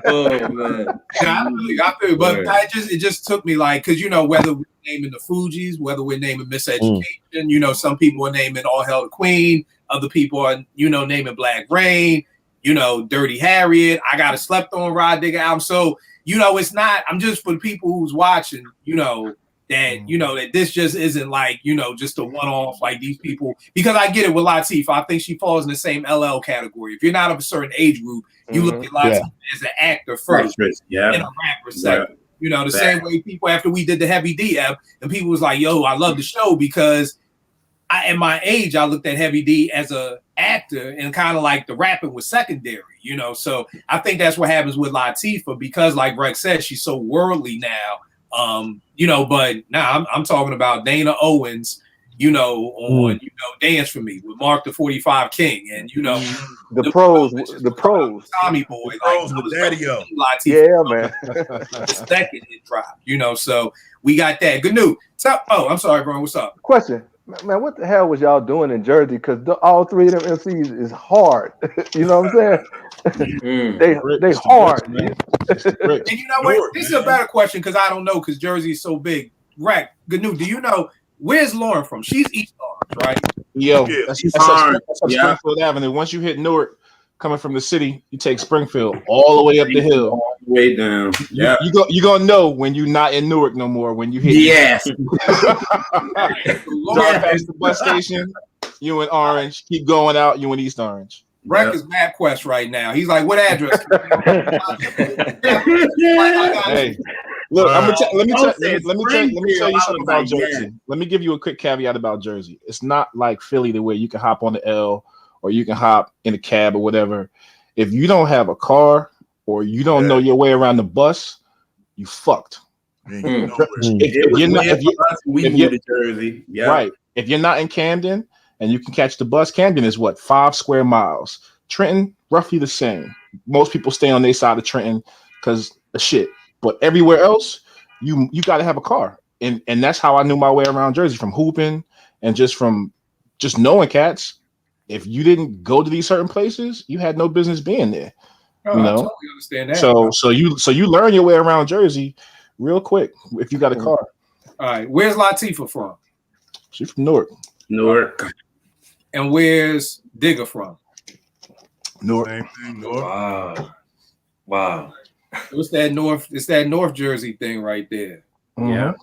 Oh man, I feel, but it just took me like, because you know, whether we're naming the Fugees, whether we're naming Miseducation, you know, some people are naming All Hail the Queen, other people are, you know, naming Black Rain, you know, Dirty Harriet. I got a Slept On Rod Digger album. So, you know, it's not, I'm just for the people who's watching, you know, that, you know, that this just isn't like, you know, just a one-off like these people, because I get it with Latifah. I think she falls in the same LL category. If you're not of a certain age group, you look at Latifah as an actor first and a rapper second. You know, the same way people, after we did the Heavy D app, and people was like, yo, I love the show because at my age, I looked at Heavy D as a actor and kind of like the rapping was secondary, you know? So I think that's what happens with Latifah, because like Rex said, she's so worldly now, you know, but now I'm talking about Dana Owens, you know, on, you know, Dance For Me with Mark the 45 King, and, you know, the pros, Tommy Boy, pros with Daddy-O. Yeah, man. The second it dropped, you know, so we got that. Good news. So, I'm sorry, bro. What's up? Question, man. What the hell was y'all doing in Jersey? Because all 3 of them MCs is hard. You know what I'm saying? They hard, man. And you know what? This is a better question because I don't know, because Jersey is so big. Right? Good news. Do you know? Where's Lauren from? She's East Orange, right? Yo, that's Springfield Avenue. Once you hit Newark, coming from the city, you take Springfield all the way up the hill, all the way down. Yeah, you gonna know when you're not in Newark no more. When you hit, drive past the bus station, you in Orange. Keep going out, you in East Orange. Breck is MapQuest right now. He's like, what address? Hey, look, let me tell you something about Jersey. Yeah. Let me give you a quick caveat about Jersey. It's not like Philly, the way you can hop on the L or you can hop in a cab or whatever. If you don't have a car or you don't know your way around the bus, you fucked. If you're not in Camden and you can catch the bus, Camden is what, 5 square miles. Trenton, roughly the same. Most people stay on their side of Trenton because of shit. But everywhere else, you got to have a car. And that's how I knew my way around Jersey, from hooping and just knowing cats. If you didn't go to these certain places, you had no business being there. Oh, you know? I totally understand that. So you learn your way around Jersey real quick if you got a car. All right. Where's Latifah from? She's from Newark. And where's Digger from? Newark. Wow. It's that North Jersey thing right there. Yeah.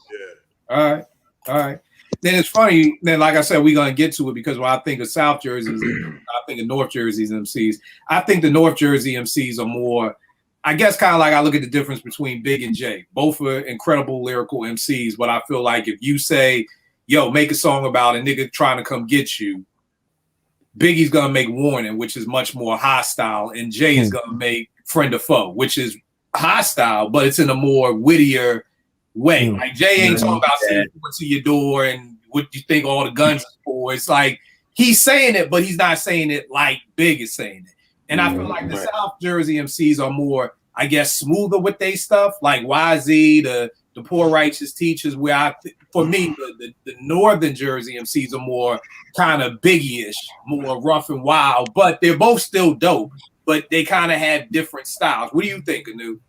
All right. Then it's funny. Then, like I said, we're gonna get to it because when I think of South Jersey's, I think of North Jersey's MCs. I think the North Jersey MCs are more, I guess, kind of like I look at the difference between Big and Jay. Both are incredible lyrical MCs, but I feel like if you say, "Yo, make a song about a nigga trying to come get you," Biggie's gonna make Warning, which is much more hostile, and Jay is gonna make Friend or Foe, which is hostile, but it's in a more wittier way. Like Jay ain't talking about saying what's to your door and what you think all the guns are for. It's like he's saying it, but he's not saying it like Big is saying it. And I feel like the South Jersey MCs are more, I guess, smoother with their stuff, like YZ, the Poor Righteous Teachers, where for me, the Northern Jersey MCs are more kind of Biggie-ish, more rough and wild, but they're both still dope, but they kind of have different styles. What do you think, Anu?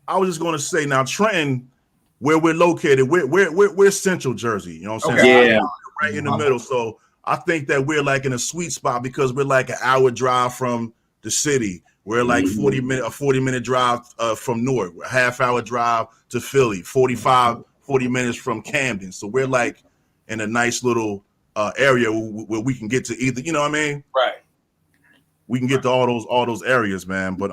I was just going to say, now, Trenton, where we're located, we're Central Jersey, you know what I'm saying? Yeah. Right in the middle. So I think that we're like in a sweet spot because we're like an hour drive from the city. We're like 40-minute drive from Newark, a half-hour drive to Philly, 40 minutes from Camden. So we're like in a nice little area where we can get to either, you know what I mean? Right. We can get to all those areas, man. But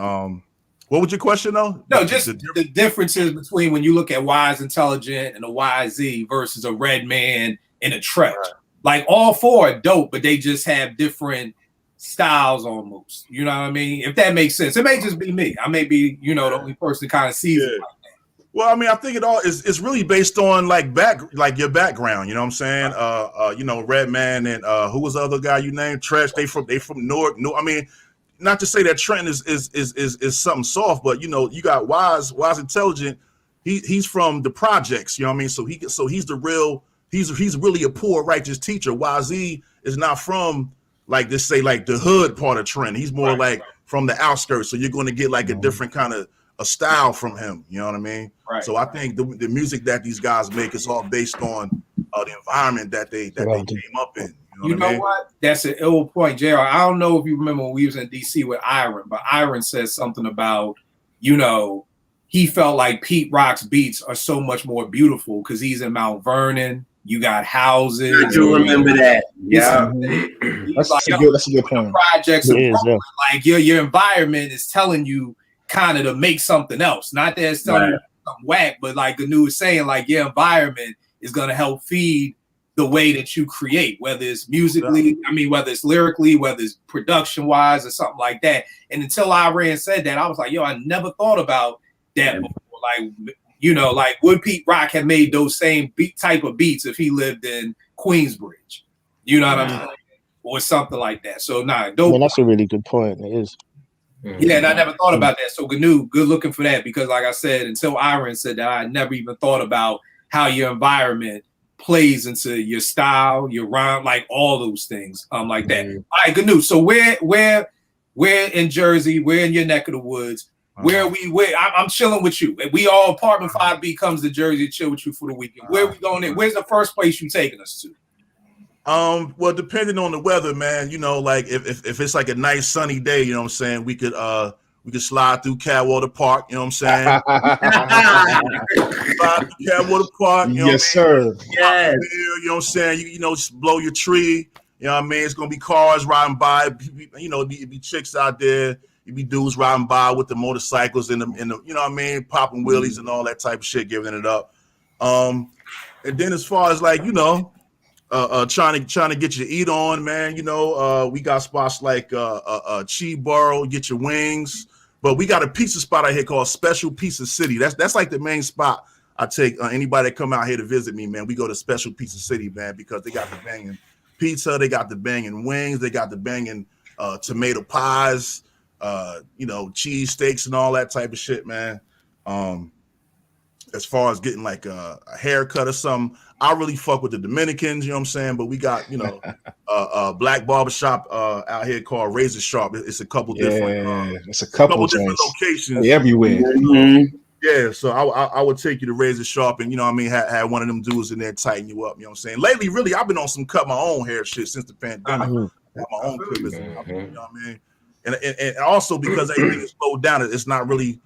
what was your question though? No, just the differences between when you look at Wise Intelligent and a YZ versus a Redman and a Tretch. Right. Like all four are dope, but they just have different styles almost. You know what I mean? If that makes sense. It may just be me. I may be, the only person kind of sees it like that. Well, I mean, I think it all is really based on like your background, you know what I'm saying? Redman and who was the other guy you named? Tretch, they from Newark. No, I mean, not to say that Trenton is something soft, but you got Wise Intelligent. He's from the projects, you know what I mean? So he's really a poor righteous teacher. YZ is not from like this, say like the hood part of Trenton. He's more like from the outskirts. So you're going to get like a different kind of a style from him. You know what I mean? Right. So I think the music that these guys make is all based on the environment that they came up in. You know what? That's an ill point, JR. I don't know if you remember when we was in DC with Iron, but Iron says something about, he felt like Pete Rock's beats are so much more beautiful because he's in Mount Vernon. You got houses. I do remember that. Yeah, that's a good point. Projects, like your environment is telling you kind of to make something else. Not that it's telling you something whack, but like Anu was saying, like your environment is going to help feed the way that you create, whether it's musically, whether it's lyrically, whether it's production wise or something like that. And until Iran said that, I was like, I never thought about that before. Like, would Pete Rock have made those same type of beats if he lived in Queensbridge? You know what I'm saying? Or something like that. So that's a really good point. It is. Yeah, and I never thought about that. So Gnu, good looking for that, because like I said, until Iron said that, I never even thought about how your environment plays into your style, your rhyme, like all those things, like that. All right, good news. So we're in Jersey, we're in your neck of the woods. I'm chilling with you. We all Apartment 5B comes to Jersey to chill with you for the weekend. Where are we going in? Where's the first place you taking us to? Well, depending on the weather, man, like if it's like a nice sunny day, you know what I'm saying, we could slide through Cadwater Park, you know what I'm saying? Slide through Cadwater Park, yes, sir. Yeah. You know what I'm saying? You just blow your tree, You know what I mean? It's gonna be cars riding by. You know, it'd be chicks out there. It'd be dudes riding by with the motorcycles and the you know what I mean, popping wheelies and all that type of shit, giving it up. And then as far as like, you know, trying to get your eat on, man. You know, we got spots like Cheeboro, get your wings. But we got a pizza spot out here called Special Pizza City. That's like the main spot I take anybody that come out here to visit me, man. We go to Special Pizza City, man, because they got the banging pizza, they got the banging wings, they got the banging tomato pies, you know, cheese steaks and all that type of shit, man. As far as getting like a haircut or something, I really fuck with the Dominicans, you know what I'm saying? But we got, you know, a black barbershop out here called Razor Sharp. It's a couple different it's a couple different locations. They everywhere. Mm-hmm. Yeah, so I would take you to Razor Sharp and, you know what I mean, had one of them dudes in there tighten you up, you know what I'm saying? Lately, really, I've been on some cut my own hair shit since the pandemic. I have my own clippers, you know what I mean? And also because everything is slowed down, it's not really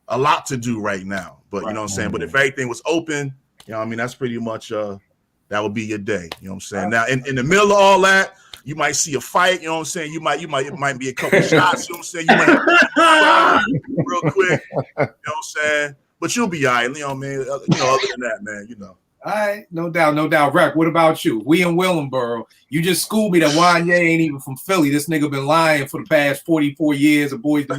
a lot to do right now. But you know what I'm saying? But if everything was open, you know what I mean, that's pretty much that would be your day. You know what I'm saying? Now in the middle of all that, you might see a fight, you know what I'm saying? It might be a couple shots, you know what I'm saying? You might real quick, you know what I'm saying? But you'll be all right, you know what I mean? You know, other than that, man, you know. All right, no doubt. Rec, what about you? We in Willingboro. You just schooled me that Wanye ain't even from Philly. This nigga been lying for the past 44 years of boys to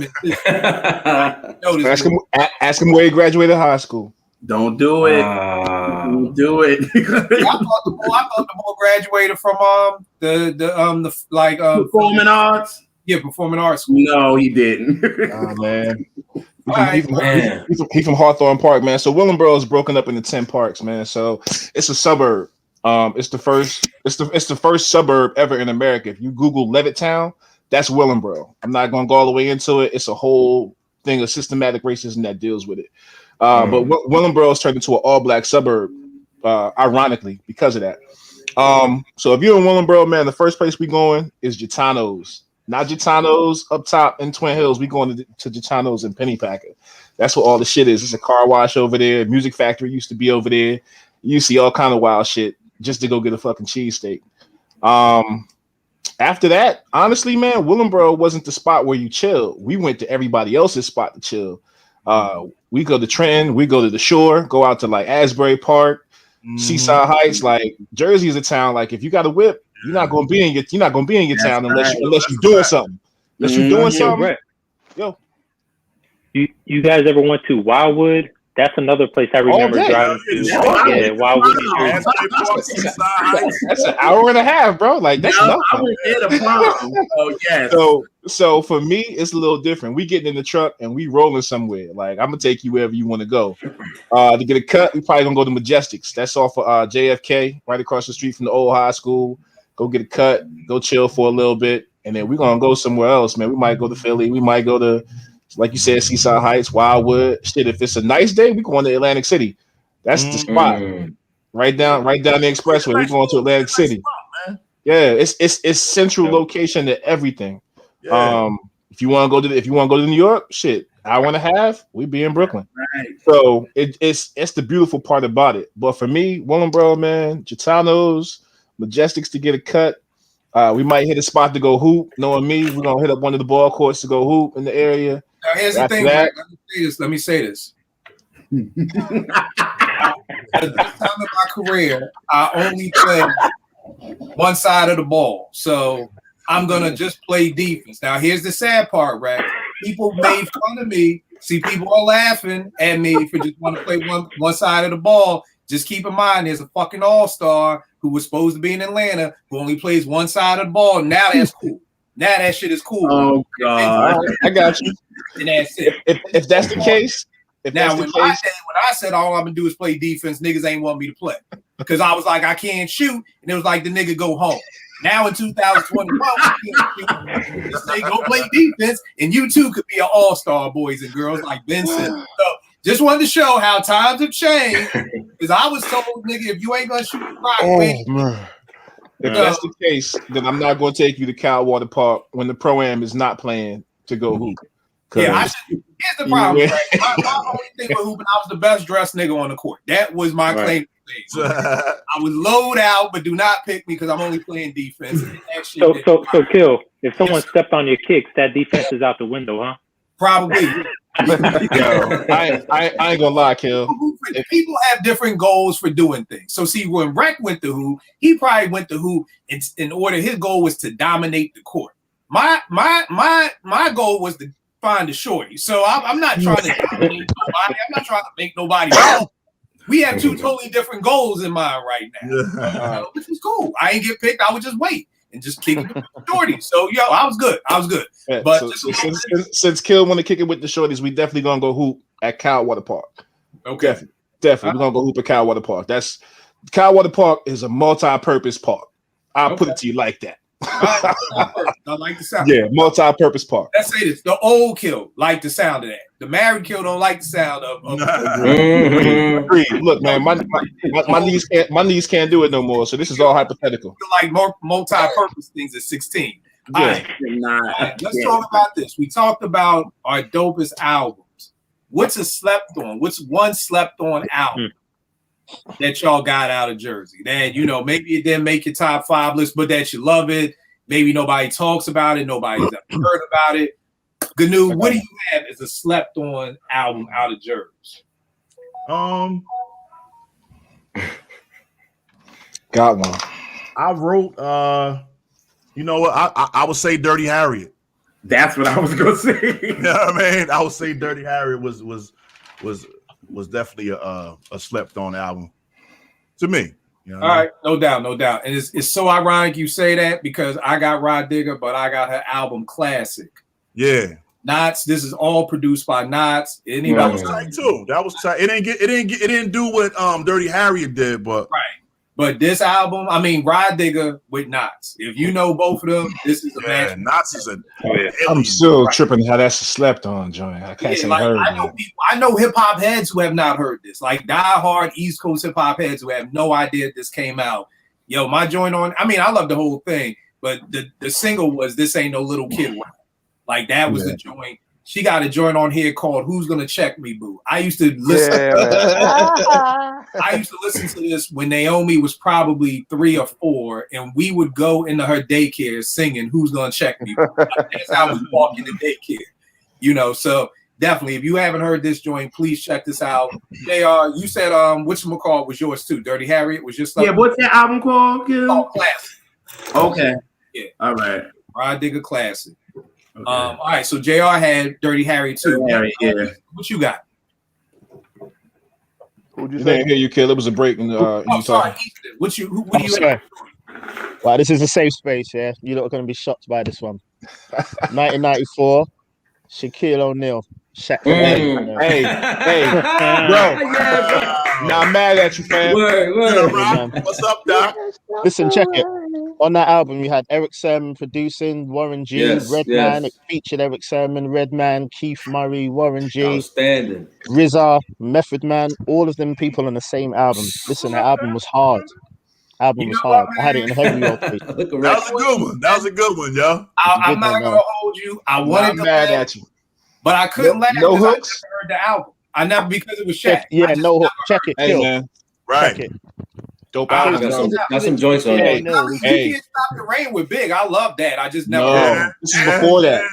ask him where he graduated high school. Don't do it. Don't do it. I thought the boy graduated from performing arts. Yeah, performing arts school. No, he didn't. Oh man. He's from Hawthorne Park, man. So Willingboro is broken up into 10 parks, man. So it's a suburb. It's the first suburb ever in America. If you Google Levittown, that's Willingboro. I'm not gonna go all the way into it. It's a whole thing of systematic racism that deals with it. But Willingboro is turned into an all-black suburb, ironically, because of that. So if you're in Willingboro, man, the first place we going is Gitano's. Not Gitano's up top in Twin Hills. We going to Gitano's in Pennypacker. That's what all the shit is. It's a car wash over there. Music Factory used to be over there. You see all kind of wild shit just to go get a fucking cheesesteak. After that, honestly, man, Willingboro wasn't the spot where you chill. We went to everybody else's spot to chill. We go to Trenton. We go to the shore. Go out to like Asbury Park, Seaside Heights. Like Jersey is a town. Like if you got a whip, you're not gonna be in your town unless you're doing something. Unless you're doing something. Right. Yo, you guys ever went to Wildwood? That's another place I remember driving to. Yeah, Wildwood. That's an hour and a half, bro. Like that's nothing. I was there to prom. Oh yes. So for me, it's a little different. We getting in the truck and we rolling somewhere. Like I'm gonna take you wherever you want to go. To get a cut, we probably gonna go to Majestics. That's off of JFK, right across the street from the old high school. Go get a cut, go chill for a little bit, and then we're gonna go somewhere else, man. We might go to Philly, we might go to, like you said, Seaside Heights, Wildwood. Shit, if it's a nice day, we going to Atlantic City. That's the spot. Right down the expressway. We're going to Atlantic City. Yeah, it's central location to everything. Yeah. If you want to go to New York, shit, hour and a half, we be in Brooklyn. Right. So it's the beautiful part about it. But for me, Willingboro, man, Gitano's, Majestics to get a cut. We might hit a spot to go hoop. Knowing me, we're gonna hit up one of the ball courts to go hoop in the area. Now here's the thing. Let me say this. At this time of my career, I only play one side of the ball. So I'm gonna just play defense. Now here's the sad part, right? People made fun of me. See, people are laughing at me for just want to play one side of the ball. Just keep in mind, there's a fucking all-star who was supposed to be in Atlanta who only plays one side of the ball. Now that's cool. Now that shit is cool. Oh God, I got you. And that's it. If that's the case, when I said all I'm gonna do is play defense, niggas ain't want me to play because I was like I can't shoot, and it was like the nigga go home. Now in 2021, just say go play defense, and you too could be an all-star, boys and girls, like Ben said. So just wanted to show how times have changed. Because I was told, nigga, if you ain't gonna shoot the clock, if that's the case, then I'm not gonna take you to Cowwater Park when the Pro-Am is not playing to go hoop. Yeah, here's the problem. Right? My only thing with hooping, I was the best dressed nigga on the court. That was my claim to fame. I was low out, but do not pick me because I'm only playing defense. So Kill. If someone stepped on your kicks, that defense is out the window, huh? Probably. Yo, I ain't gonna lie, Kill. People have different goals for doing things. So see, when Rec went to hoop, he probably went to hoop in order. His goal was to dominate the court. My goal was to find the shorty. So I'm not trying to dominate nobody. I'm not trying to make nobody wrong. We have two totally different goals in mind right now, which is cool. I ain't get picked. I would just wait and just kick it with the shorty. So I was good. Yeah, but so since Kill want to kick it with the shorties, we definitely gonna go hoop at Cal Water Park. Okay, definitely we're gonna go hoop at Cal Water Park. Cal Water Park is a multi-purpose park. I'll put it to you like that. I like the sound. Yeah, multi-purpose park. Let's say this: the old Kill like the sound of that. The married Kill don't like the sound of. Agreed. Look, man, my knees can't do it no more. So this is all hypothetical. Like more multi-purpose things at 16. Yeah. All right, let's talk about this. We talked about our dopest albums. What's a slept on? What's one slept on album that y'all got out of Jersey? That maybe it didn't make your top 5 list, but that you love it. Maybe nobody talks about it. Nobody's ever heard about it. Gnu, what do you have as a slept on album out of Jersey? Got one. I wrote you know what? I would say Dirty Harriet. That's what I was gonna say. You know what I mean? I would say Dirty Harriet was definitely a slept on album to me. All right, no doubt. And it's so ironic you say that because I got Rod Digger, but I got her album Classic. Yeah. Knots. This is all produced by Knots. That was tight too. That was tight. It didn't do what Dirty Harriet did, but right. But this album, I mean, Rod Digger with Knots. If you know both of them, this is a match. Knots is a. I'm still tripping how that's a slept on joint. I can't say heard. I know hip hop heads who have not heard this, like die-hard East Coast hip hop heads who have no idea this came out. Yo, my joint on. I mean, I love the whole thing, but the single was "This Ain't No Little Kid Rap." Like that was the joint. She got a joint on here called "Who's Gonna Check Me, Boo." I used to listen. I used to listen to this when Naomi was probably 3 or 4, and we would go into her daycare singing "Who's Gonna Check Me, Boo." That's how I was walking to daycare. So definitely, if you haven't heard this joint, please check this out. JR, you said whatchamacallit was yours too. Dirty Harriet was just yeah. What's that album called? Classic. Okay. Yeah. All right. Rod Digger Classic. Okay. All right, so JR had Dirty Harriet too. Yeah. What you got? Who'd you say? Hear you, Kill. It was a break. In sorry, Easton. What do you have? Wow, this is a safe space, yeah. You're not going to be shocked by this one. 1994, Shaquille O'Neal. Shaq. Hey, bro. Now I'm mad at you, fam. What's up, Doc? Listen, check it. On that album, you had Eric Sermon producing, Warren G, Redman. It featured Eric Sermon, Redman, Keith Murray, Warren G, outstanding, RZA, Method Man. All of them people on the same album. Listen, the album was hard. I had it in heavy rotation. That was a good one, yo. I'm not gonna hold you. I wanted to mad at you, but I couldn't laugh no because I hooks? never heard the album. I never because it was Shaq. No hook. Check it. Hey, man. Right. Check it. Dope got some joints on there. You can't stop the rain with Big. I love that. I just never. No, this is before that,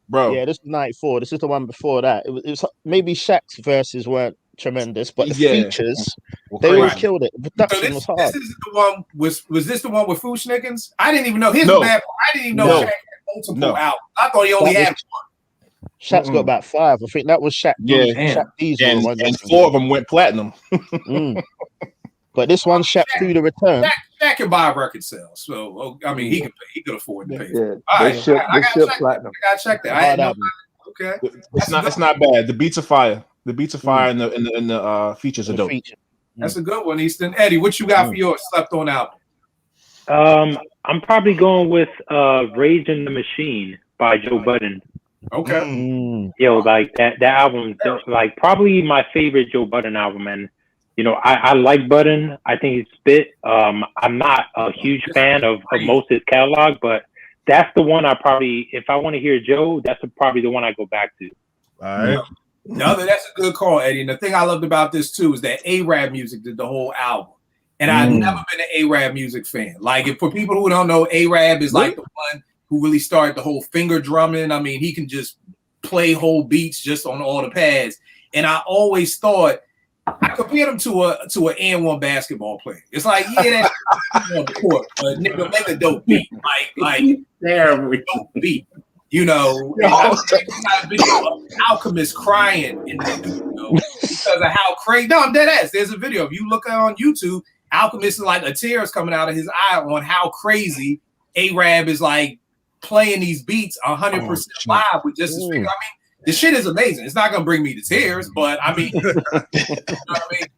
bro. Yeah, this was 94. This is the one before that. It was maybe Shaq's verses weren't tremendous, but the features they all killed it. The production was hard. This is the one. Was this the one with Fushnickens? I didn't even know his bad. I didn't even know Shaq had multiple albums. I thought he only had one. Shaq's got about 5. I think that was Shaq. Shaq Diesel, and 4 of them went platinum. But this one, Shaq through the return. Shaq can buy record sales, so I mean he could afford to pay. Yeah, all right, I gotta platinum. check that. I had no, okay, it's not bad. The beats are fire. The beats are fire, and the features are dope. That's a good one, Easton. Eddie, what you got for your slept on album? I'm probably going with Rage in the Machine by Joe Budden. Okay. Yo, like that album, like probably my favorite Joe Budden album, and I like Budden. I think he's spit. I'm not a huge fan of most of his catalog, but that's the one I probably, if I want to hear Joe, that's probably the one I go back to. All right. No, that's a good call, Eddie. And the thing I loved about this too is that A-Rap Music did the whole album. And I've never been an A-Rab music fan. Like, if for people who don't know, A-Rab is like the one who really started the whole finger drumming. I mean, he can just play whole beats just on all the pads. And I always thought I compared him to an N1 basketball player. It's like, yeah, that's on the court, but nigga, make a dope beat. Like dope beat. You know, I got a video of Alchemist crying in that, because of how crazy. No, I'm dead ass. There's a video. If you look on YouTube, Alchemist is like a tear is coming out of his eye on how crazy A-Rab is like playing these beats 100% live with just his finger. I mean, the shit is amazing. It's not gonna bring me to tears, but I mean, you know what I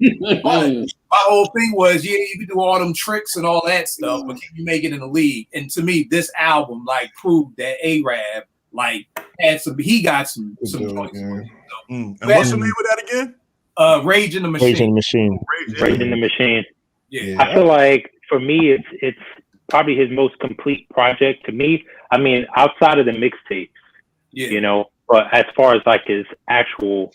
mean? But my whole thing was, yeah, you can do all them tricks and all that stuff, but can you make it in the league? And to me, this album like proved that A-Rab like had some. He got some joints. And what's the name of that again? Rage in the Machine. Rage in the Machine. Rage in the Machine. Yeah. I feel like for me, it's probably his most complete project. To me, I mean, outside of the mixtapes, you know. But as far as like his actual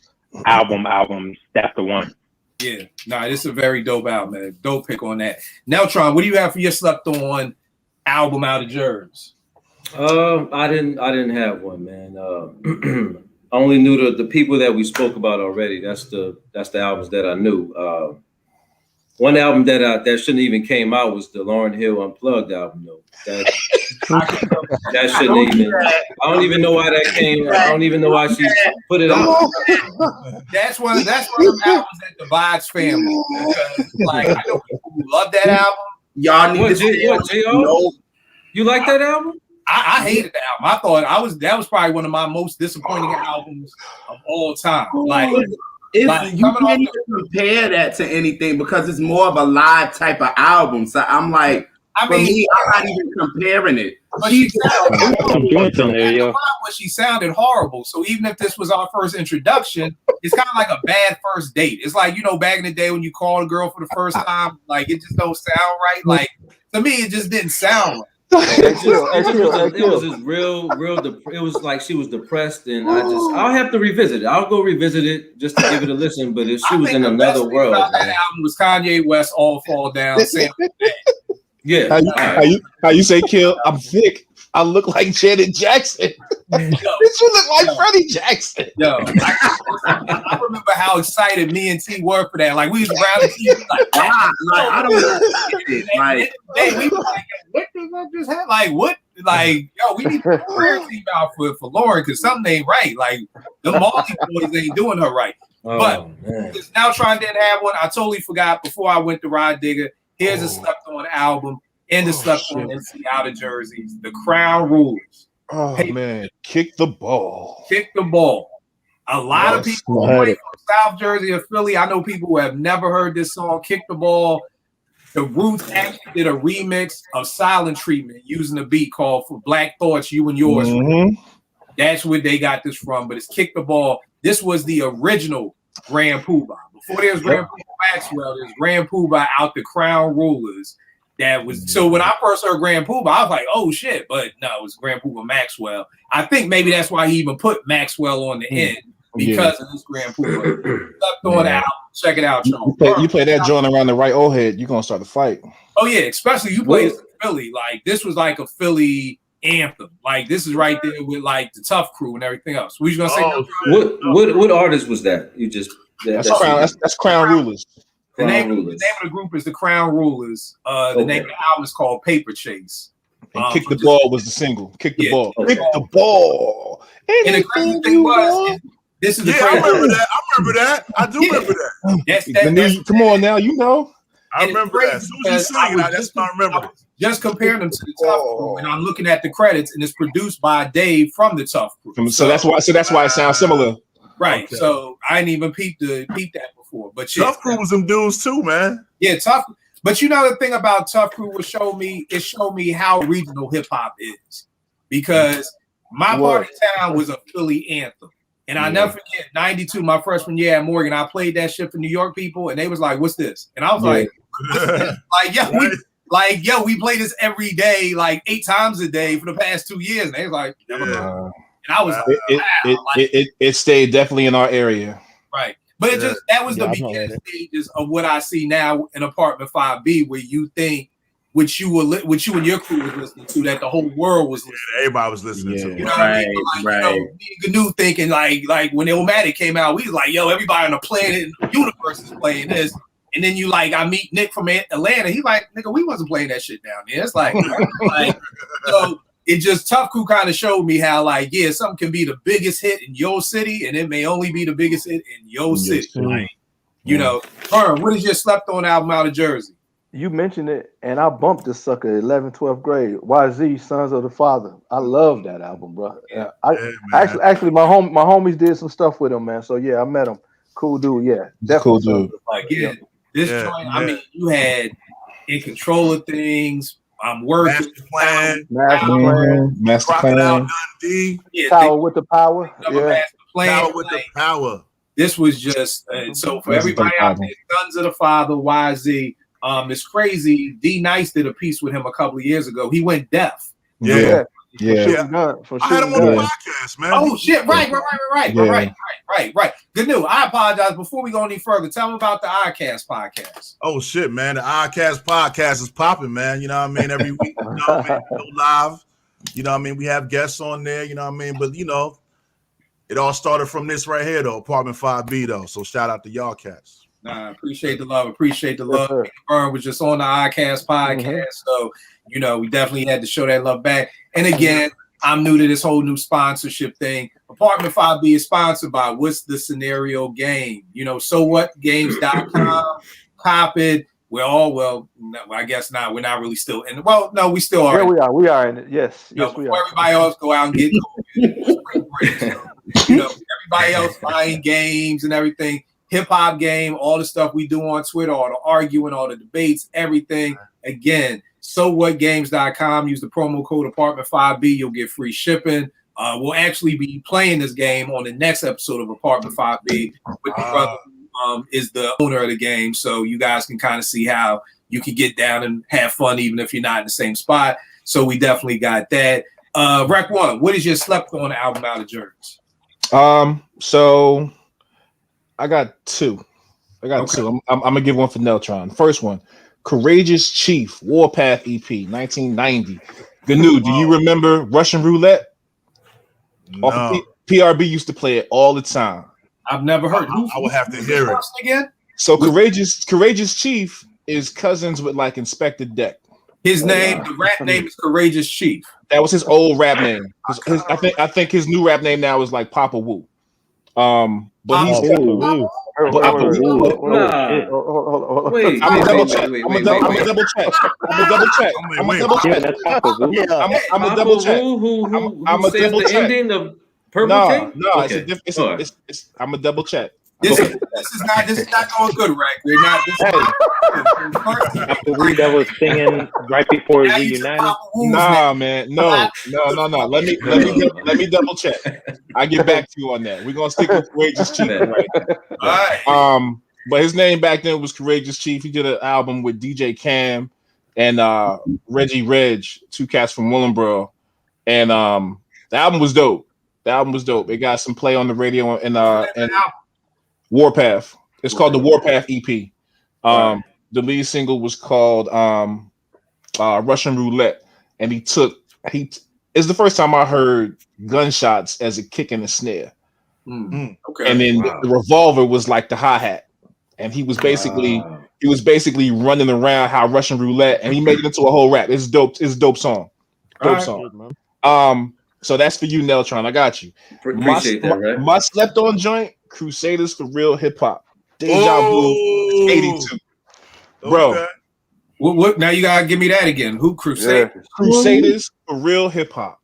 albums, that's the one. Yeah, this is a very dope album, man. Dope pick on that. Neltron, what do you have for your slept on album out of Jersey? I didn't have one, man. I only knew the people that we spoke about already. That's the albums that I knew. One album that shouldn't even came out was the Lauryn Hill Unplugged album, though. That shouldn't even. I don't even know why that came. I don't even know why she put it out. That's one of the albums that divides family. Because, like, I know people who love that album. Y'all need to You like that album? I hated the album. I thought that was probably one of my most disappointing albums of all time. Like, you can't even compare that to anything because it's more of a live type of album. So I'm like, I'm not even comparing it. But she sounded horrible. So even if this was our first introduction, it's kind of like a bad first date. It's like, you know, back in the day when you called a girl for the first time, like it just don't sound right. Like to me, it just didn't sound right. It was just real. It was like she was depressed, and I'll have to revisit it. I'll go revisit it just to give it a listen. But if she was in another world, that album was Kanye West, All Fall Down. Yeah. How you say, Kill? I'm thick. I look like Janet Jackson. Did you look like Freddie Jackson? Yo, I remember how excited me and T were for that. Like we was around the TV, like I don't know. Like, we were like, what the fuck just happened? Like what? Like yo, we need to put a prayer team out for Lauryn because something ain't right. Like the Marley boys ain't doing her right. But because Neltron didn't have one, I totally forgot before I went to Rod Digger. Here's a slept on album and the slept on MC out of Jersey, The Crown Rulers. Oh man, kick the ball. Kick the ball. A lot of people from South Jersey or Philly. I know people who have never heard this song, Kick the Ball. The Roots actually did a remix of Silent Treatment using a beat called For Black Thoughts, You and Yours. That's where they got this from, but it's Kick the Ball. This was the original Grand Poobah. Before there was Grand Poobah Maxwell, there's Grand Poobah out the Crown Rulers. That was so when I first heard Grand Poobah, I was like, oh shit, but no, it was Grand Poobah Maxwell. I think maybe that's why he even put Maxwell on the end because of this Grand Poobah. Slept on the album. Check it out, y'all. You play that joint around the right old head, you're gonna start the fight. Oh yeah, especially you play Philly. Like this was like a Philly anthem. Like this is right there with like the Tough Crew and everything else. What you gonna say? What artist was that? You just that's Crown Rulers. The name of the group is the Crown Rulers. The name of the album is called Paper Chase. And Kick the Ball was the single. Kick the ball. Kick the ball. And the crazy thing was, this is the I remember that. I do remember that. Come on now, you know. I remember that. As soon as you sing it, that's what I remember. Just comparing them to the Tough Crew, and I'm looking at the credits, and it's produced by Dave from the Tough Crew. So that's why it sounds similar. Right. Okay. So I didn't even peep that before. But Tough Crew was them dudes too, man. Yeah, Tough. But you know the thing about Tough Crew showed me how regional hip hop is. Because my part of town was a Philly anthem. And I never forget 92, my freshman year at Morgan, I played that shit for New York people, and they was like, what's this? And I was like, we play this every day, like 8 times a day for the past 2 years. And they was like, never mind. And I was it stayed definitely in our area. Right. But it just that was the beginning stages of what I see now in Apartment 5B, where you think what you and your crew was listening to, that the whole world was listening to. Everybody was listening to. You know what I mean? Like, you know, me and Gnu thinking like when Illmatic came out, we was like, yo, everybody on the planet and the universe is playing this. And then I meet Nick from Atlanta. He's like, nigga, we wasn't playing that shit down there. It's like so it just Tough Crew kind of showed me how something can be the biggest hit in your city, and it may only be the biggest hit in your city. Like, you know, Vern, what is your slept on album out of Jersey? You mentioned it, and I bumped this sucker 11th, 12th grade. YZ, Sons of the Father. I love that album, bro. Actually, my homies did some stuff with him, man. So yeah, I met him. Cool dude, yeah, definitely. Cool dude. Like, this joint. I mean, you had In Control of Things. I'm working. Master Plan. Dundee. Power with the Power. Master Plan. Power with the Power. This was just so for everybody out there, Sons of the Father, YZ. It's crazy. D Nice did a piece with him a couple of years ago. He went deaf. Yeah. I had him on the podcast, man. Oh shit! Right. Good news. I apologize. Before we go any further, tell them about the iCast podcast. Oh shit, man! The iCast podcast is popping, man. You know what I mean? Every week, you know what I mean? Go live. You know what I mean? We have guests on there. You know what I mean? But you know, it all started from this right here, though. Apartment 5B, though. So shout out to y'all cats. Appreciate the love. Vern was just on the iCast podcast, so you know we definitely had to show that love back. And again, I'm new to this whole new sponsorship thing. Apartment 5B is sponsored by What's the Scenario Game. You know, so what games.com, Cop it. We're all I guess not. We're not really still in. Well, no, we still are. Yeah, we are in it. Yes, we are. Everybody else go out and get spring break. So, you know, everybody else buying games and everything. Hip hop game, all the stuff we do on Twitter, all the arguing, all the debates, everything. Again, sowhatgames.com. Use the promo code Apartment 5B. You'll get free shipping. We'll actually be playing this game on the next episode of Apartment 5B with the brother who is the owner of the game. So you guys can kind of see how you can get down and have fun even if you're not in the same spot. So we definitely got that. Rec One, what is your slept on album out of Jersey? So I got two. Two. I'm gonna give one for Neltron. First one, Courageous Chief, Warpath EP, 1990. Gnu, do you remember Russian Roulette? No. PRB used to play it all the time. I've never heard. I would have to hear it again. So Courageous Chief is cousins with like Inspector Deck. His name, the rap name is Courageous Chief. That was his old rap name. I think his new rap name now is like Papa Wu. But he's got Wait. I'm gonna double check. I'm gonna double check. Who says the ending of Purple King? No, it's I'm gonna double check. This is not going good, right? We're not. That was singing right before we reunited. Nah, man, no. Let me double check. I get back to you on that. We're gonna stick with Courageous Chief, right? All right. But his name back then was Courageous Chief. He did an album with DJ Cam and Reggie Reg, two cats from Willingboro, and the album was dope. It got some play on the radio and Warpath. It's called the Warpath EP. The lead single was called Russian Roulette, and it's the first time I heard gunshots as a kick and a snare. Okay. And then the revolver was like the hi-hat, and he was basically running around how Russian Roulette, and he made it into a whole rap. It's dope. It's a dope song. So that's for you, Neltron. I got you. Appreciate that, right? My slept on joint, Crusaders for Real Hip Hop. Deja Vu, 82. Bro. Okay. What? Now you gotta give me that again. Who Crusaders? Yeah. Crusaders for Real Hip Hop.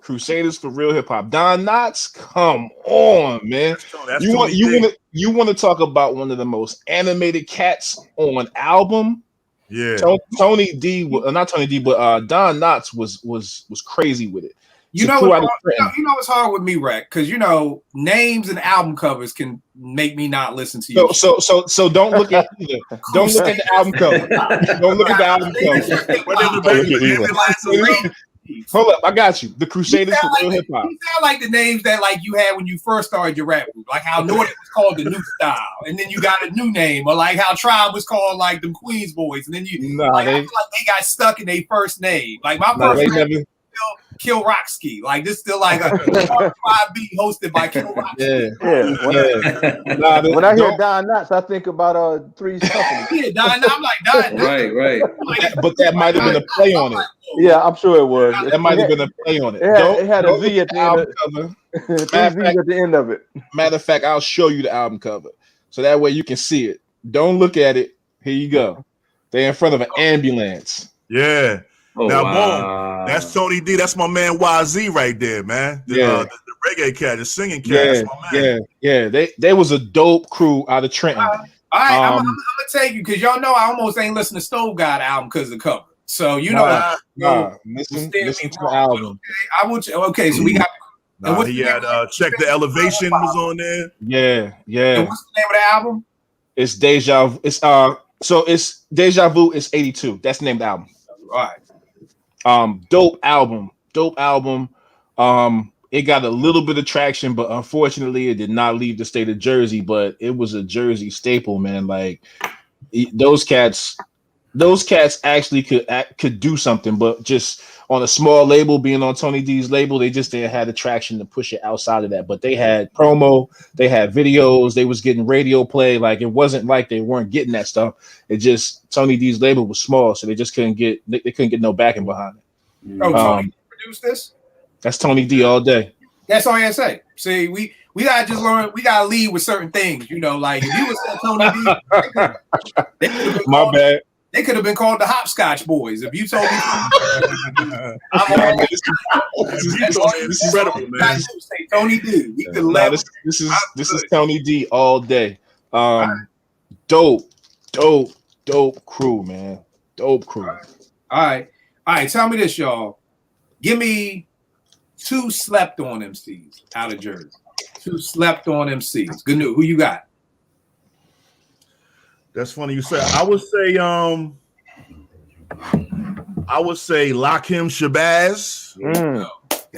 Crusaders for Real Hip Hop. Don Knotts, come on, man. You want to talk about one of the most animated cats on album? Yeah. Tony D, not Tony D, but Don Knotts was crazy with it. You know what's hard with me, Rec, because you know names and album covers can make me not listen to you. So don't look at either. Don't look at the album cover. Don't look at the album cover. Hold up, I got you. The Crusaders for real hip hop. You sound like the names that like you had when you first started your rap group, like how Nordic was called the New Style, and then you got a new name, or like how Tribe was called like them Queens Boys, and then you I feel like they got stuck in their first name. Like my first name was Kill Rocksky. Like this still like a Tribe beat hosted by Kill Rocksky. When I hear Don Knotts, I think about Three's Company. Yeah, Don Knotts. I'm like Don Knotts. Right. But that might have been a play on it. Yeah, I'm sure it was. That might have been a play on it. It had a Z at the end of it. At the end of it. Matter of fact, I'll show you the album cover. So that way you can see it. Don't look at it. Here you go. They're in front of an ambulance. Yeah. Oh, now, wow. boom. That's Tony D. That's my man YZ right there, man. The reggae cat, the singing cat. That's my man. Yeah. They was a dope crew out of Trenton. All right, I'm gonna take you because y'all know I almost ain't listened to Stove God album because of the cover. So you know, listen to the album. Okay, I will. Okay, so we got. He had Check the Elevation was on there. Yeah. And what's the name of the album? It's Deja. It's Deja Vu. It's 82. That's the name of the album. All right. Dope album. It got a little bit of traction, but unfortunately, it did not leave the state of Jersey. But it was a Jersey staple, man. Like those cats actually could do something, but just on a small label, being on Tony D's label, they just didn't have the traction to push it outside of that. But they had promo, they had videos, they was getting radio play. Like it wasn't like they weren't getting that stuff. It just Tony D's label was small, so they just couldn't get no backing behind it. Oh, Tony produced this? That's Tony D all day. That's all I say. See, we gotta just learn. We gotta lead with certain things, you know. Like if you was saying Tony D, my bad. They could have been called the Hopscotch Boys. If you told me, This is incredible, man. Say Tony D. We could let this is Tony D all day. Dope crew, man. Dope crew. All right. Tell me this, y'all. Give me 2 slept on MCs out of Jersey. 2 slept on MCs. Good news. Who you got? That's funny you say. I would say Lakim Shabazz.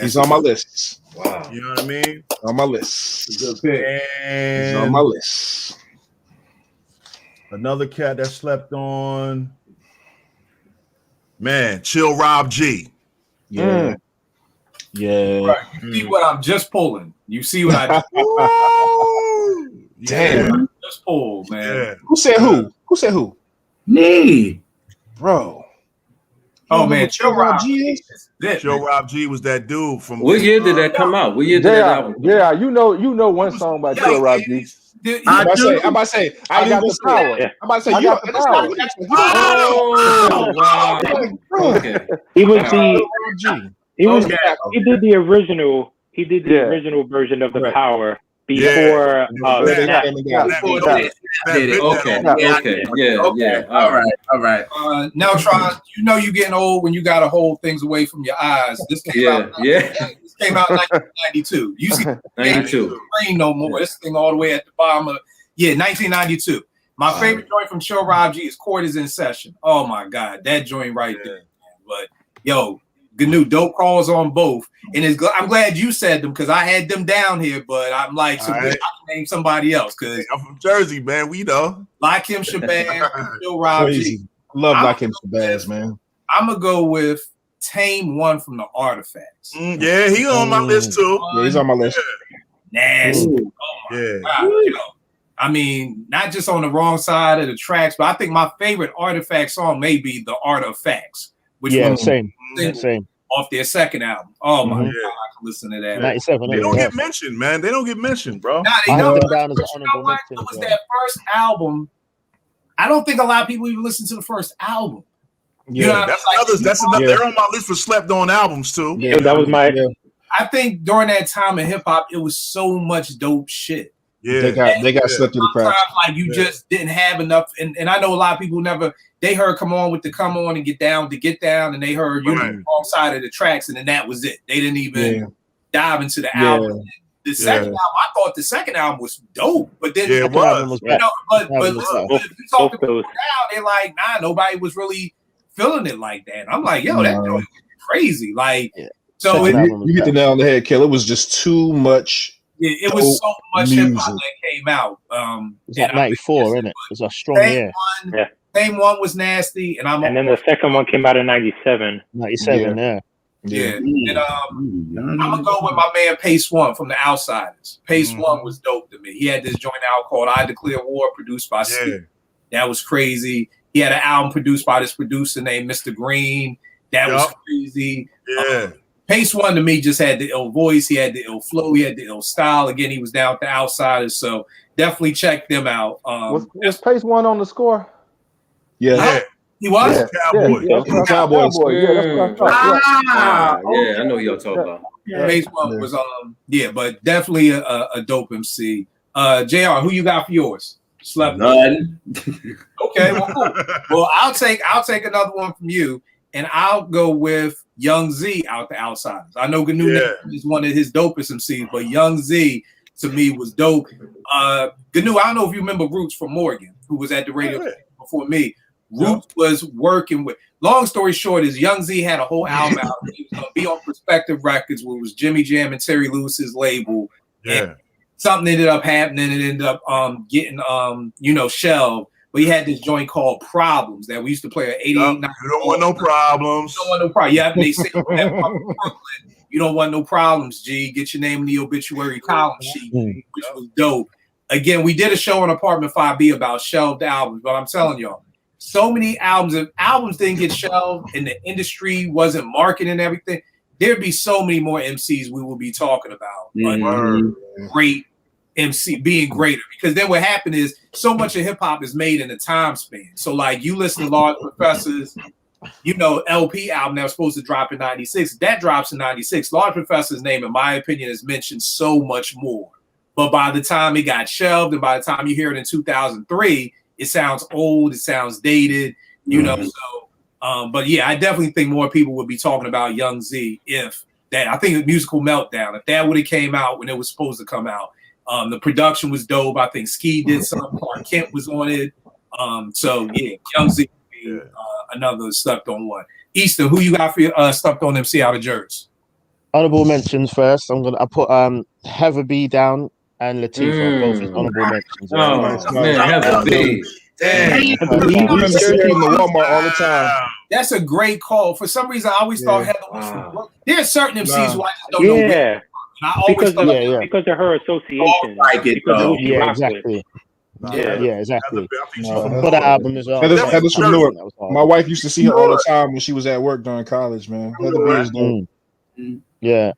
He's on my list. Wow. You know what I mean? On my list. Good pick. And He's on my list. Another cat that slept on. Man, Chill Rob G. Yeah. Right. You see what I'm just pulling. You see what I just Damn. just pulled, man. Yeah. Who said who? Who said who? Me. Bro. Oh man, Chill Rob G. Chill Rob G was that dude from. What year did that come out? What year did that album come out? Yeah, you know one song by Chill Rob G. I'm about to say, I got the power. I'm about to say, I got the power. Oh, wow. Okay. He did the original. He did the original version of the Power before. Okay. All right. Now, Tron, you know you're getting old when you got to hold things away from your eyes. This came out. This came out in 1992. You see, 92. Rain no more. This thing all the way at the bottom of 1992. My favorite joint from Chill Rob G is Court is in Session. Oh my God, that joint right there. But yo, Gnu, dope calls on both, and I'm glad you said them because I had them down here, but I'm like, I can name somebody else because I'm from Jersey, man. We know. Lakim Shabazz, Chill Rob G. Love Lakim Shabazz, man. I'm gonna go with Tame One from the Artifacts. Yeah, he on my list too. Yeah, he's on my list. Nasty. Oh my God. Yo. I mean, not just on the wrong side of the tracks, but I think my favorite Artifact song may be The Art of Facts, which was same. off their second album. Oh my God, I can listen to that. 97. They don't get mentioned, man. They don't get mentioned, bro. Nah, they don't. But you know what? It was that first album. I don't think a lot of people even listen to the first album. Yeah, you know, that's another. They're on my list for slept on albums too. Yeah, that was my. I think during that time in hip hop, it was so much dope shit. Yeah, they got slipped through the cracks. Like you just didn't have enough, and I know a lot of people never. They heard "Come On" with the "Come On" and "Get Down" to "Get Down," and they heard you know the wrong side of the tracks, and then that was it. They didn't even dive into the album. The second album, I thought the second album was dope, but then it was. You know, but listen, if you talk to people now, they're like, nah, nobody was really feeling it like that. And I'm like, yo, that joint was crazy. Like, Yeah. so you hit the nail on the head, Kill. It was just too much. It was so much hip hop that came out. It's like 94, isn't it? It was a strong year. Same one was nasty, and then the second one came out in 97. 97, yeah. And I'm gonna go with my man Pace One from the Outsiders. Pace One was dope to me. He had this joint out called "I Declare War," produced by Steve. That was crazy. He had an album produced by this producer named Mr. Green. That was crazy. Yeah. Pace One to me just had the ill voice. He had the ill flow. He had the ill style. Again, he was down with the Outsiders, so definitely check them out. Was Pace One on the score? Yeah. He was? Cowboys. Cowboys. Yeah, that's what I thought. Yeah, I know y'all talking about. Pace One was but definitely a dope MC. JR, who you got for yours? Slept None. Okay, well, cool. Well, I'll take another one from you, and I'll go with Young Z out the Outsiders. I know Gnu is one of his dopest MCs, but Young Z to me was dope. Gnu, I don't know if you remember Roots from Morgan, who was at the radio before me. Roots was working with. Long story short is Young Z had a whole album out. He was gonna be on Perspective Records, where it was Jimmy Jam and Terry Lewis's label. Yeah. Something ended up happening and ended up getting shelved. But he had this joint called Problems that we used to play at 88. You don't want no problems. You don't want no problem. Yeah, they say you don't want no problems, G. Get your name in the obituary column sheet, which was dope. Again, we did a show on Apartment 5B about shelved albums, but I'm telling y'all, so many albums, if albums didn't get shelved and the industry wasn't marketing everything, there'd be so many more MCs we will be talking about. Great MC being greater, because then what happened is so much of hip hop is made in a time span. So like you listen to Large Professor's, LP album that was supposed to drop in 96, that drops in 96. Large Professor's name, in my opinion, is mentioned so much more. But by the time it got shelved and by the time you hear it in 2003, it sounds old, it sounds dated, but yeah, I definitely think more people would be talking about Young Z if that. I think the Musical Meltdown, if that would have came out when it was supposed to come out. The production was dope. I think Ski did something. Clark Kent was on it. So yeah, Young Z would be another slept on one. Easton, who you got for your slept on MC out of Jersey? Honorable mentions first. I put Heather B down and Latifah, both as honorable mentions. Oh man, Heather B. Damn. We remember seeing him in Walmart all the time. That's a great call. For some reason, I always thought Heather was from. There are certain MCs who I just don't know. Yeah. I always because of her association. Exactly. Yeah, exactly. For the album as well. Heather's from Newark. My wife used to see her all the time when she was at work during college, man. Heather B is dope. Yeah.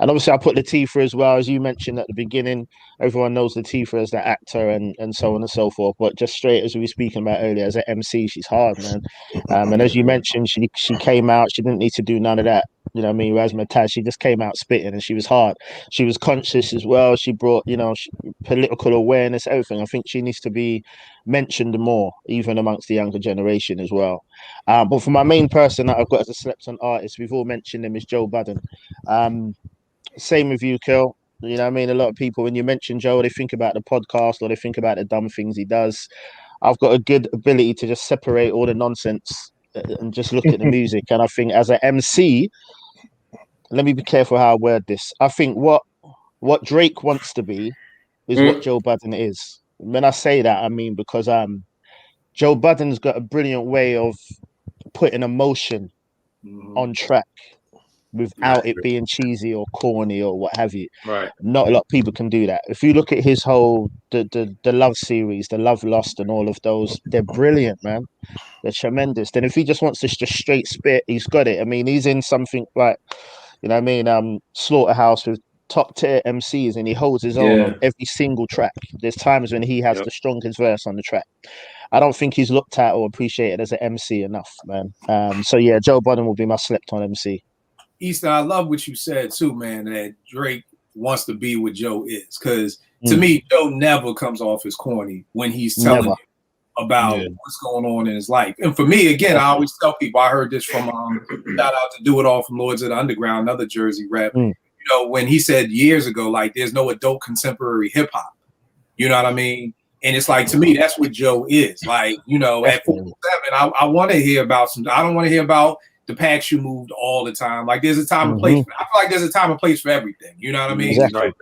And obviously I put Latifah as well, as you mentioned at the beginning. Everyone knows Latifah as the actor and so on and so forth. But just straight as we were speaking about earlier, as an MC, she's hard, man. And as you mentioned, she came out, she didn't need to do none of that. You know what I mean? Razzmatazz, she just came out spitting and she was hard. She was conscious as well. She brought, political awareness, everything. I think she needs to be mentioned more, even amongst the younger generation as well. But for my main person that I've got as a slept on artist, we've all mentioned him, is Joe Budden. Same with you, Kel. You know what I mean? A lot of people, when you mention Joe, they think about the podcast or they think about the dumb things he does. I've got a good ability to just separate all the nonsense and just look at the music. And I think as an MC, let me be careful how I word this. I think what Drake wants to be is what Joe Budden is. When I say that, I mean because Joe Budden's got a brilliant way of putting emotion on track without it being cheesy or corny or what have you. Right. Not a lot of people can do that. If you look at his whole the Love series, the Love Lost and all of those, they're brilliant, man. They're tremendous. Then if he just wants to just straight spit, he's got it. I mean, he's in something like, Slaughterhouse with top tier MCs, and he holds his own on every single track. There's times when he has the strongest verse on the track. I don't think he's looked at or appreciated as an MC enough, man. So yeah, Joe Budden will be my slept on MC. Easton, I love what you said too, man, that Drake wants to be what Joe is. Because to me, Joe never comes off as corny when he's telling you about what's going on in his life. And for me, again, I always tell people, I heard this from shout out to Do It All from Lords of the Underground, another Jersey rep. When he said years ago, like, there's no adult contemporary hip hop. You know what I mean? And it's like, to me, that's what Joe is. Like, at 47, I want to hear about I don't want to hear about the packs you moved all the time. Like there's a time and place. I feel like there's a time and place for everything. You know what I mean? Exactly.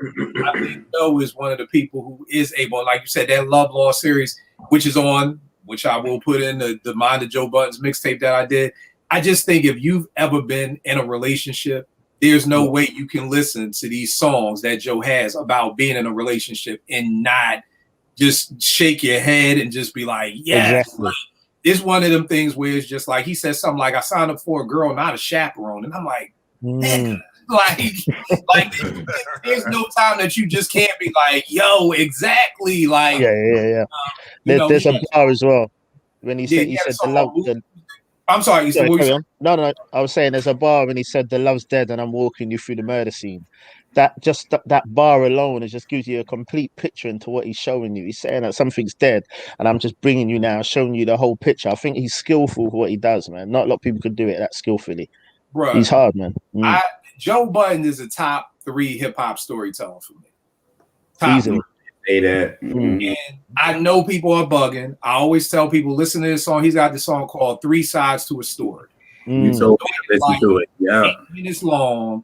I think Joe is one of the people who is able, like you said, that Love Law series, which is on, which I will put in the Mind of Joe Budden's mixtape that I did. I just think if you've ever been in a relationship, there's no way you can listen to these songs that Joe has about being in a relationship and not just shake your head and just be like, yes. Exactly. Like, it's one of them things where it's just like, he says something like, I signed up for a girl, not a chaperone. And I'm like, man, like there's no time that you just can't be like, yo, exactly. Like, yeah. There's a bar as well. When he said the love. I'm sorry. No. I was saying there's a bar when he said the love's dead and I'm walking you through the murder scene. That bar alone, it just gives you a complete picture into what he's showing you. He's saying that something's dead and I'm just bringing you now, showing you the whole picture. I think he's skillful for what he does, man. Not a lot of people could do it that skillfully. Bruh, he's hard, man. Joe Budden is a top 3 hip hop storyteller for me. Top Easily. 3. Say that. And I know people are bugging. I always tell people, listen to this song. He's got this song called 3 Sides to a Story. You told me to listen to it. Yeah. 8 minutes long,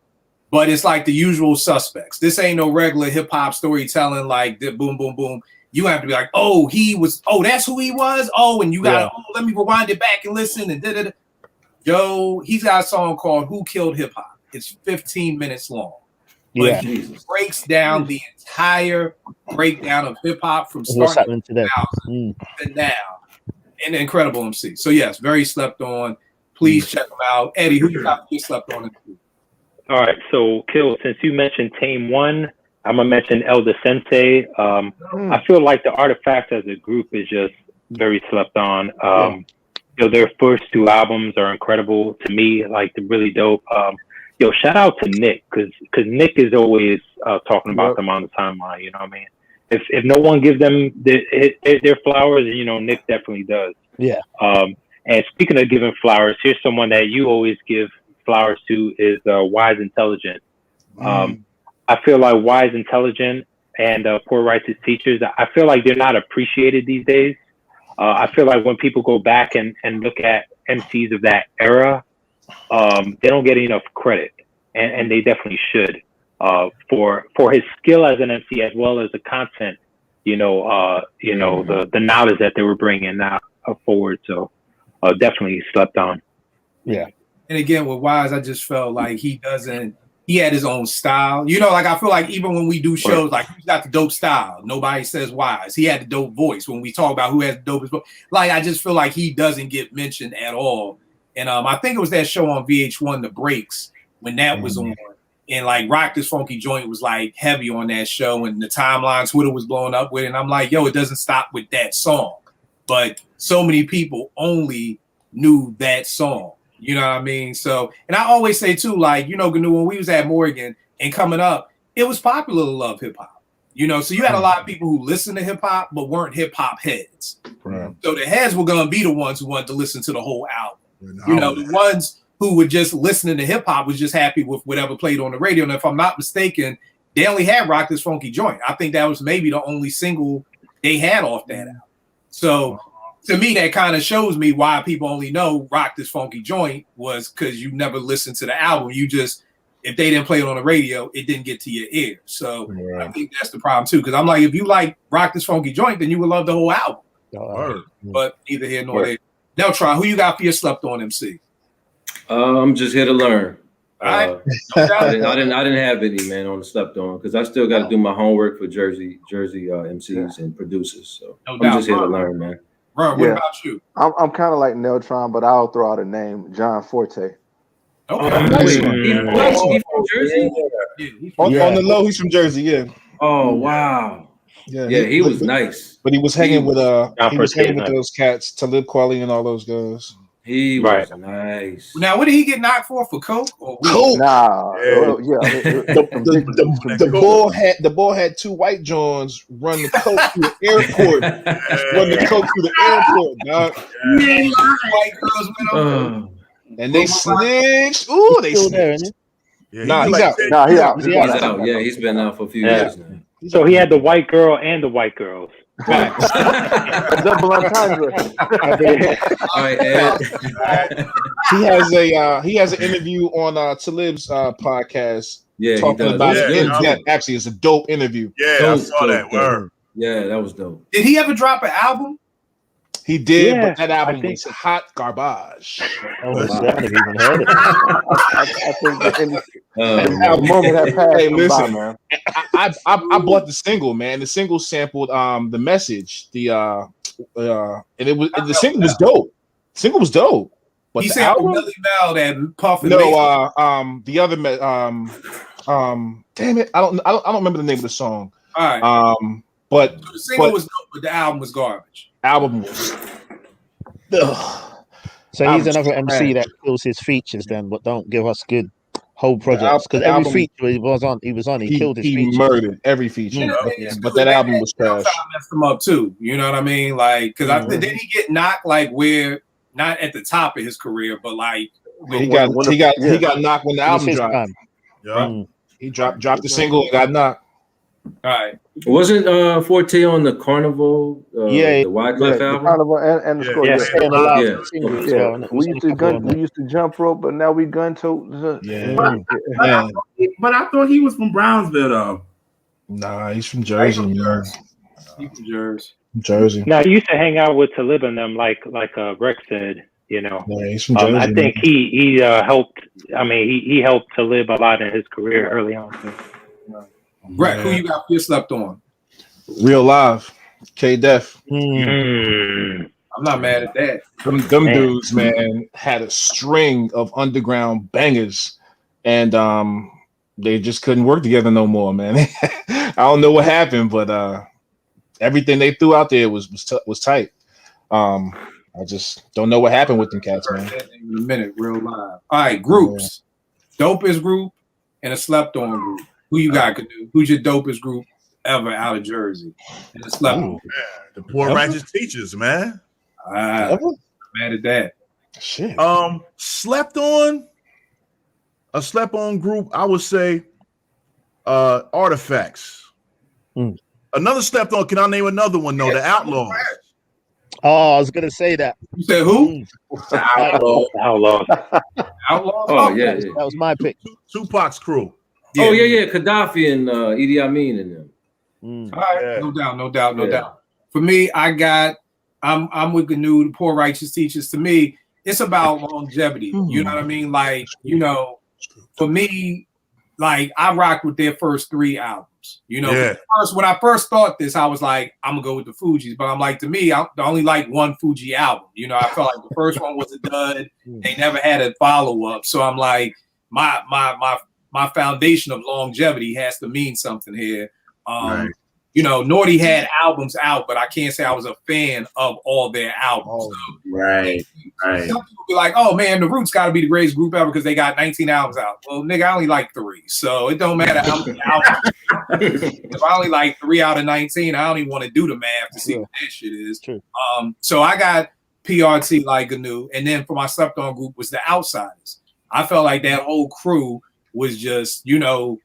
but it's like the usual suspects. This ain't no regular hip hop storytelling like the boom, boom, boom. You have to be like, oh, that's who he was. Oh, and you got let me rewind it back and listen and da. Joe, he's got a song called Who Killed Hip Hop. It's 15 minutes long. But he breaks down the entire breakdown of hip hop from starting to now. An incredible MC. So yes, very slept on. Please check him out. Eddie, who you got slept on? All right, so Kill, since you mentioned Tame One, I'm gonna mention Elder Sensei. I feel like the Artifacts as a group is just very slept on. Their first 2 albums are incredible to me, like they're really dope. Shout out to Nick, because Nick is always talking about them on the timeline. You know what I mean? If no one gives them their flowers, Nick definitely does. Yeah. And speaking of giving flowers, here's someone that you always give flowers to is Wise Intelligent. I feel like Wise Intelligent and Poor Righteous Teachers, I feel like they're not appreciated these days. I feel like when people go back and look at MCs of that era, they don't get enough credit, and they definitely should for his skill as an MC as well as the content, the knowledge that they were bringing forward. So definitely slept on. Yeah. And again, with Wise, I just felt like he had his own style. Like I feel like even when we do shows, like he's got the dope style. Nobody says Wise. He had the dope voice. When we talk about who has the dopest voice, like I just feel like he doesn't get mentioned at all. And I think it was that show on VH1, The Breaks, when that was on. And like Rock This Funky Joint was like heavy on that show, and the timeline Twitter was blowing up with it. And I'm like, yo, it doesn't stop with that song. But so many people only knew that song. You know what I mean? So, and I always say too, like, Gnu, when we was at Morgan and coming up, it was popular to love hip hop. So you had a lot of people who listened to hip hop but weren't hip hop heads. Right. So the heads were gonna be the ones who wanted to listen to the whole album. The ones who were just listening to hip hop was just happy with whatever played on the radio. And if I'm not mistaken, they only had Rock This Funky Joint. I think that was maybe the only single they had off that album. So to me, that kind of shows me why people only know Rock This Funky Joint was because you never listened to the album. You just, if they didn't play it on the radio, it didn't get to your ear. So I think that's the problem too. Because I'm like, if you like Rock This Funky Joint, then you would love the whole album. But neither here nor there. Neltron, who you got for your slept on MC? I'm just here to learn. All right. I didn't have any, man, on the slept on because I still got to do my homework for Jersey MCs and producers. So I'm just here to learn, man. Ron, what about you? I'm kind of like Neltron, but I'll throw out a name, John Forte. Okay. He's from Jersey? On the low, he's from Jersey, yeah. Oh, wow. Yeah, he was nice. But he was hanging with those cats, Talib Kweli and all those guys. He was nice. Now, what did he get knocked for coke? Or coke? Nah, the bull had 2 white Johns run the coke through the airport. Dog. White girls went over. And they snitched. Ooh, they snitched. Yeah, he's out. He's out. Yeah, he's been out for a few years now. So he had the white girl and the white girls. Double entendre. All right, Ed. He has an interview on Talib's podcast. Yeah, talking about it in depth. Actually, it's a dope interview. Yeah, I saw that. Word. Yeah, that was dope. Did he ever drop an album? He did, but that album was hot garbage. Oh, I haven't even heard it. I think the moment had passed. Hey, listen, man. I bought the single, man. The single sampled The Message. And it was the single was dope. The single was dope. But He the said album, Melly Mel that Puff and no, Mason. the other damn it, I don't remember the name of the song. All right. But the single was dope, but the album was garbage. Album was. So he's another MC that kills his features then, but don't give us good whole projects. Because every feature he was on, he killed his features. He murdered every feature. But that album was trash. Messed him up too. You know what I mean? Like, because didn't he get knocked like where not at the top of his career, but like he got knocked when the album dropped. Yeah. He dropped the single and got knocked. All right. Wasn't Forte on the Carnival? The Wyclef album. Carnival and the score. Yeah. We used to jump rope, but now we gun tote. But I thought he was from Brownsville though. Nah, he's from Jersey, man. He's from Jersey. Now, he used to hang out with Talib and them, like Rex said. You know, yeah, he's from Jersey, I think he helped. I mean, he helped Talib a lot in his career early on. Brett, who you got for your slept on? Real Live, K-Def. I'm not mad at that. Them dudes, man, had a string of underground bangers, and they just couldn't work together no more, man. I don't know what happened, but everything they threw out there was tight. I just don't know what happened with them cats, man. In a minute, Real Live. All right, groups. Dopest group and a slept on group. Who you got, Canoe? Who's your dopest group ever out of Jersey? And a slept on. The Poor Righteous Teachers, man. Mad at that. Shit. Slept on. A slept on group, I would say Artifacts. Another slept on, can I name another one? No, the Outlaws. Oh, I was gonna say that. You said who? Outlaws. Outlaws? Oh, yeah. That was my pick. Tupac's crew. Yeah. Oh, yeah. Gaddafi and Idi Amin and them. All right, no doubt. For me, I'm with Gnu, the Poor Righteous Teachers. To me, it's about longevity. You know what I mean? Like, you know, for me, like I rock with their first 3 albums. You know, when I first thought this, I was like, I'm gonna go with the Fugees, but I'm like, to me, I only like one Fuji album. You know, I felt like the first one was a dud. They never had a follow up, so I'm like, my foundation of longevity has to mean something here. You know, Naughty had albums out, but I can't say I was a fan of all their albums. Right. Some people be like, oh man, the Roots got to be the greatest group ever because they got 19 albums out. Well, nigga, I only like 3. So it don't matter how many albums. If I only like 3 out of 19, I don't even want to do the math to see what that shit is. So I got PRT like Gnu. And then for my slept on group was the Outsiders. I felt like that whole crew was just, you know,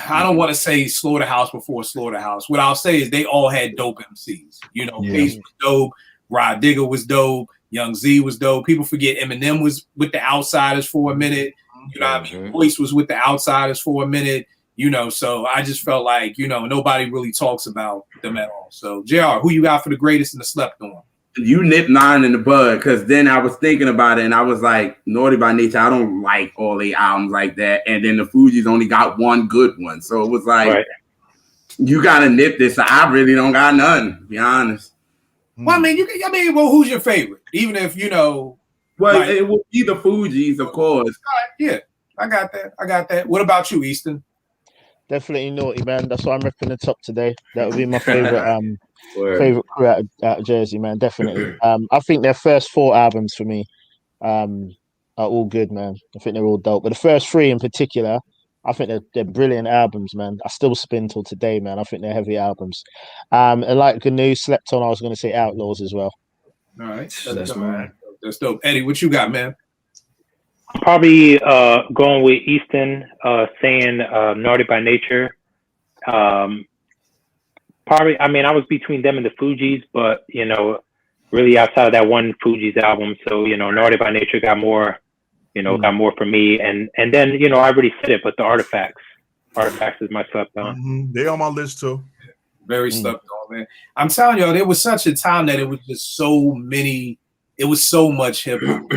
I don't want to say Slaughterhouse before Slaughterhouse. What I'll say is they all had dope MCs. You know, Pace was dope, Rod Digger was dope, Young Z was dope. People forget Eminem was with the Outsiders for a minute. You know what I mean? Voice was with the Outsiders for a minute. You know, so I just felt like, you know, nobody really talks about them at all. So, JR, who you got for the greatest and the slept on? You nipped mine in the bud, because then I was thinking about it and I was like, Naughty by Nature, I don't like all the albums like that. And then the Fugees only got one good one. So it was like, you got to nip this. I really don't got none, to be honest. Well, I mean, well, who's your favorite? Even if, you know. Well, like, it would be the Fugees, of course. Yeah, I got that. What about you, Easton? Definitely Naughty, man. That's why I'm repping the top today. That would be my favorite favorite crew out of Jersey, man. Definitely. I think their first 4 albums for me are all good, man. I think they're all dope. But the first 3 in particular, I think they're brilliant albums, man. I still spin till today, man. I think they're heavy albums. And like Gnu, slept on, I was going to say Outlaws as well. All right. That's dope. Eddie, what you got, man? Probably going with Easton, saying Naughty by Nature. probably. I mean, I was between them and the Fugees, but you know, really outside of that one Fugees album, so you know, Naughty by Nature got more. You know, got more for me, and then you know, I already said it, but the Artifacts is my slept on. They on my list too. Very slept on, man. I'm telling y'all, there was such a time that it was just so many. It was so much hip hop.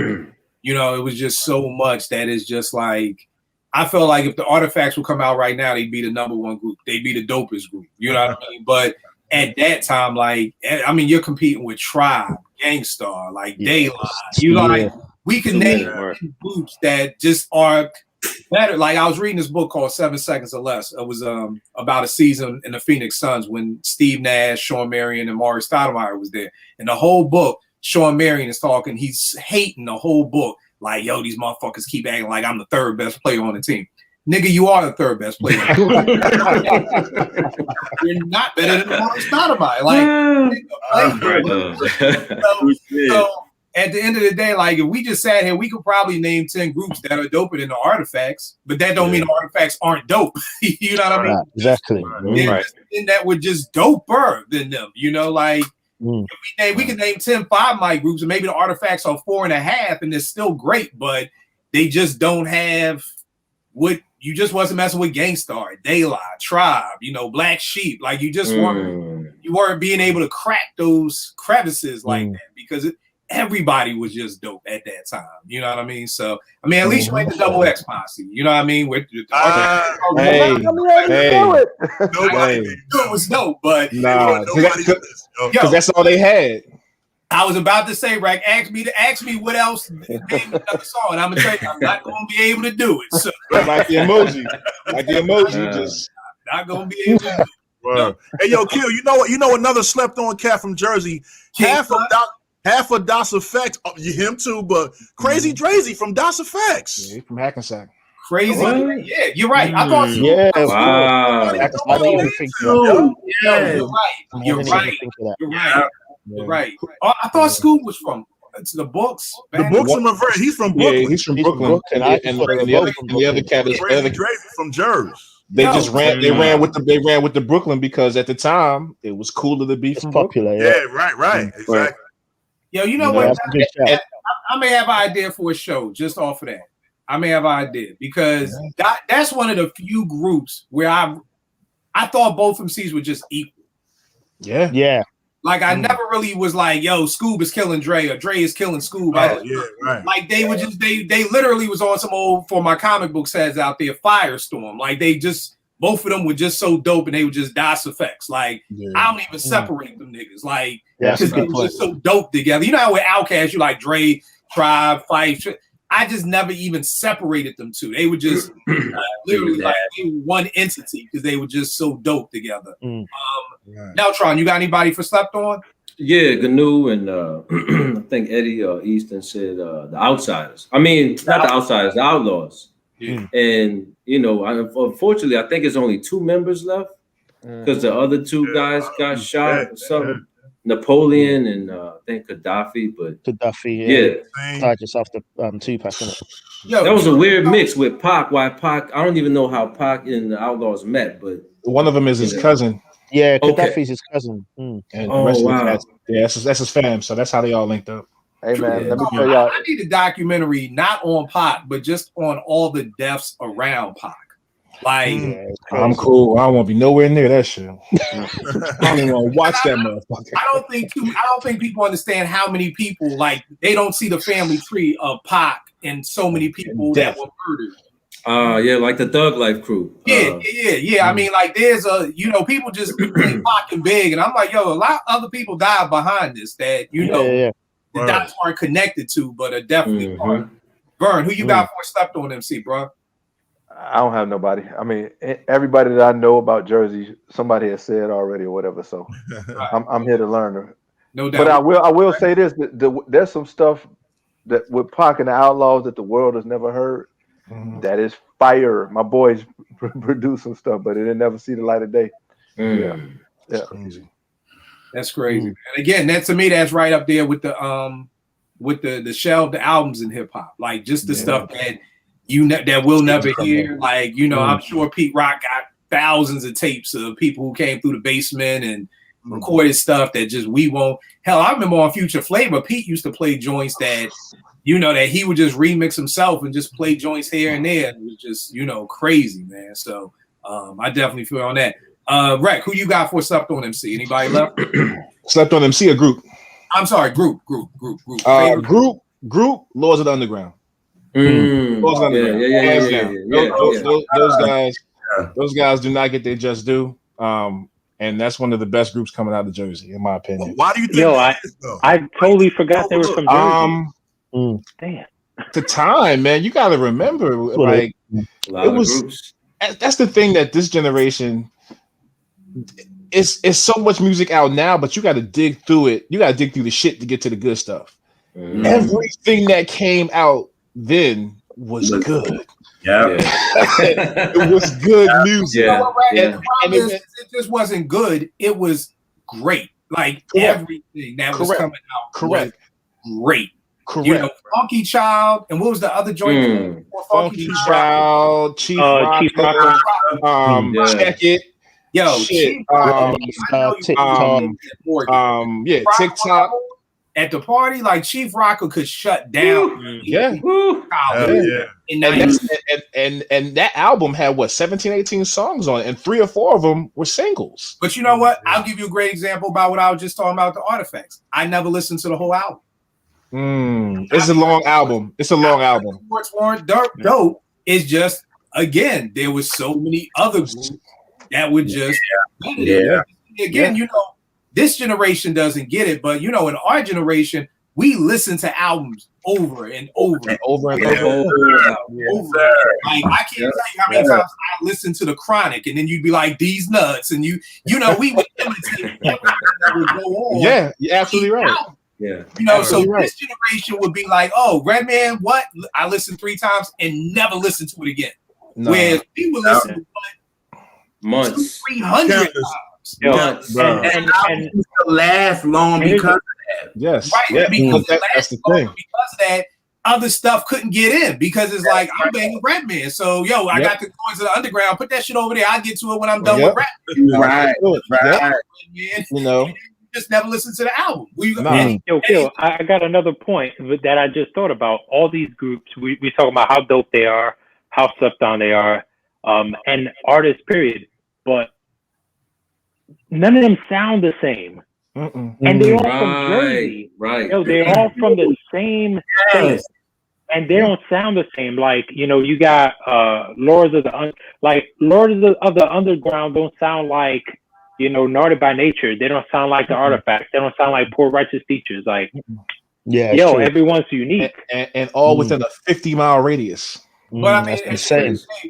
You know, it was just so much that it's just like I felt like if the Artifacts would come out right now, they'd be the number one group. They'd be the dopest group. You know what I mean? But at that time, like I mean, you're competing with Tribe, Gangstar, like Daylight. You like. We can name groups that just are better. Like I was reading this book called 7 Seconds or Less. It was about a season in the Phoenix Suns when Steve Nash, Shawn Marion, and Maury Stoudemire was there. And the whole book, Shawn Marion is talking. He's hating the whole book. Like, yo, these motherfuckers keep acting like I'm the third best player on the team. Nigga, you are the third best player. You're not better than Maury Stoudemire. So at the end of the day, like if we just sat here, we could probably name 10 groups that are doper than the Artifacts, but that don't mean the Artifacts aren't dope. You know what I mean? Right, exactly. And that were just doper than them. You know, like if we can name 10 5 mic groups, and maybe the Artifacts are 4.5, and they're still great, but they just don't have what you just wasn't messing with Gangstar, Daylight, Tribe, you know, Black Sheep. Like you just weren't being able to crack those crevices like that because everybody was just dope at that time. You know what I mean? So, I mean, at least you ain't the Double X Posse. You know what I mean? With Nobody knew it was dope, but because that's all they had. I was about to say, Rack, ask me what else name another song, and I'm gonna tell you, I'm not gonna be able to do it. So. Like the emoji, just not gonna be able to do it. No. Hey, yo, Q, you know another slept on cat from Jersey. Half of Das Effects, him too, but Crazy Drazy from Das Effects. Yeah, from Hackensack. Crazy, yeah, you're right. I thought, wow. I didn't even think that. You're right. Oh, I thought Scoop was from the Books. The Books from Revere. He's from Brooklyn. Yeah, he's from Brooklyn. And the other cat is Crazy Drazy from Jersey. They ran with the Brooklyn because at the time it was cooler to be from popular. Yeah, right. Exactly. Yo, you know what? I may have an idea for a show just off of that. I may have an idea because that's one of the few groups where I thought both MCs were just equal. Yeah. Like I never really was like, yo, Scoob is killing Dre or Dre is killing Scoob. Like they were just they literally was on some old, for my comic book says out there, Firestorm. Like they just both of them were just so dope and they were just Das Effects. Like I don't even separate them niggas. Like because they were just so dope together. You know how with Outkast you like Dre, Tribe, Fife. I just never even separated them two. They were just literally like they were one entity because they were just so dope together. Now, Tron, you got anybody for slept on? Yeah, Gnu and I think Eddie Easton said the Outsiders. I mean, not the Outsiders, the Outlaws. Yeah. And you know, unfortunately, I think it's only 2 members left because the other 2 guys got shot or something. Napoleon and I think Gaddafi, but Tied just after Tupac, isn't it? Yo, that was a weird mix with Pac. Why Pac? I don't even know how Pac and the Outlaws met, but one of them is his cousin. Yeah, Gaddafi's his cousin. And the rest of that's his fam. So that's how they all linked up. Hey man, let me tell y'all. I need a documentary not on Pac, but just on all the deaths around Pac. Like I'm cool. I don't want to be nowhere near that shit. I don't even want to watch that motherfucker. I don't think people understand how many people like they don't see the family tree of Pac and so many people that were murdered. Yeah, like the Thug Life crew. I mean, like there's people just think Pac and Big, and I'm like, yo, a lot of other people died behind this that the dots aren't connected to, but are definitely part. Vern, who you got for slept on MC, bro? I don't have nobody. I mean, everybody that I know about Jersey, somebody has said already or whatever. So I'm here to learn. No doubt. But I will say this: there's some stuff that with Pac and the Outlaws that the world has never heard. That is fire. My boys produce some stuff, but it didn't never see the light of day. Yeah. Crazy. That's crazy. And again, that to me, that's right up there with the shelved albums in hip hop. Like just the stuff that that we'll never hear. Like, I'm sure Pete Rock got thousands of tapes of people who came through the basement and recorded stuff that just we won't. Hell, I remember on Future Flavor, Pete used to play joints that, you know, that he would just remix himself and just play joints here and there. It was just, you know, crazy, man. So I definitely feel on that. Rec, who you got for Slept On MC? Anybody left? Slept On MC or group? I'm sorry, group. Group, Lords of the Underground. Lords of the Underground. Those guys do not get their just due. And that's one of the best groups coming out of Jersey, in my opinion. Why do you think I totally forgot they were from Jersey. Damn. The time, man, you got to remember, like, it was. That's the thing that this generation is so much music out now, but you got to dig through it. You got to dig through the shit to get to the good stuff. Everything that came out then was good. Yeah. It was good music. And it just wasn't good. It was great. Like everything that was coming out was great. Correct. You know, Funky Child, and what was the other joint? Funky Child, Chief Rocker. Check It. Yo, shit. TikTok. At the party, like Chief Rocker could shut down. And that album had what 17, 18 songs on it, and 3 or 4 of them were singles. But you know what? I'll give you a great example about what I was just talking about, the Artifacts. I never listened to the whole album. It's a long album. It's a long album. Sports weren't dope. It's just, again, there was so many other groups that would just again, you know, this generation doesn't get it, but you know, in our generation, we listen to albums over and over and over and over. Like, I can't tell you how many times I listened to The Chronic, and then you'd be like, "These nuts," and you know, we would imitate everything that would go on. Yeah, you're absolutely right. Yeah, you know, so this generation would be like, "Oh, Redman, what? I listened 3 times and never listened to it again." Whereas we would listen to months, 300 times. And to last long because of that. Yes, right. Because that's the thing. Because of that, other stuff couldn't get in because it's like I'm banging Redman. So I got the Noise of the Underground. Put that shit over there. I'll get to it when I'm done with rap. Right. You know. Just never listen to the album. Yo, I got another point that I just thought about. All these groups, we talk about how dope they are, how slept on they are, and artists, period. But none of them sound the same. And they're all from Jersey. Right. Yo, they're all from the same state. And they don't sound the same. Like, you know, you got Lords of the Underground don't sound like, you know, Naughty by Nature. They don't sound like the Artifacts. They don't sound like Poor Righteous Teachers. Like, everyone's unique. And all within a 50-mile radius. But I mean,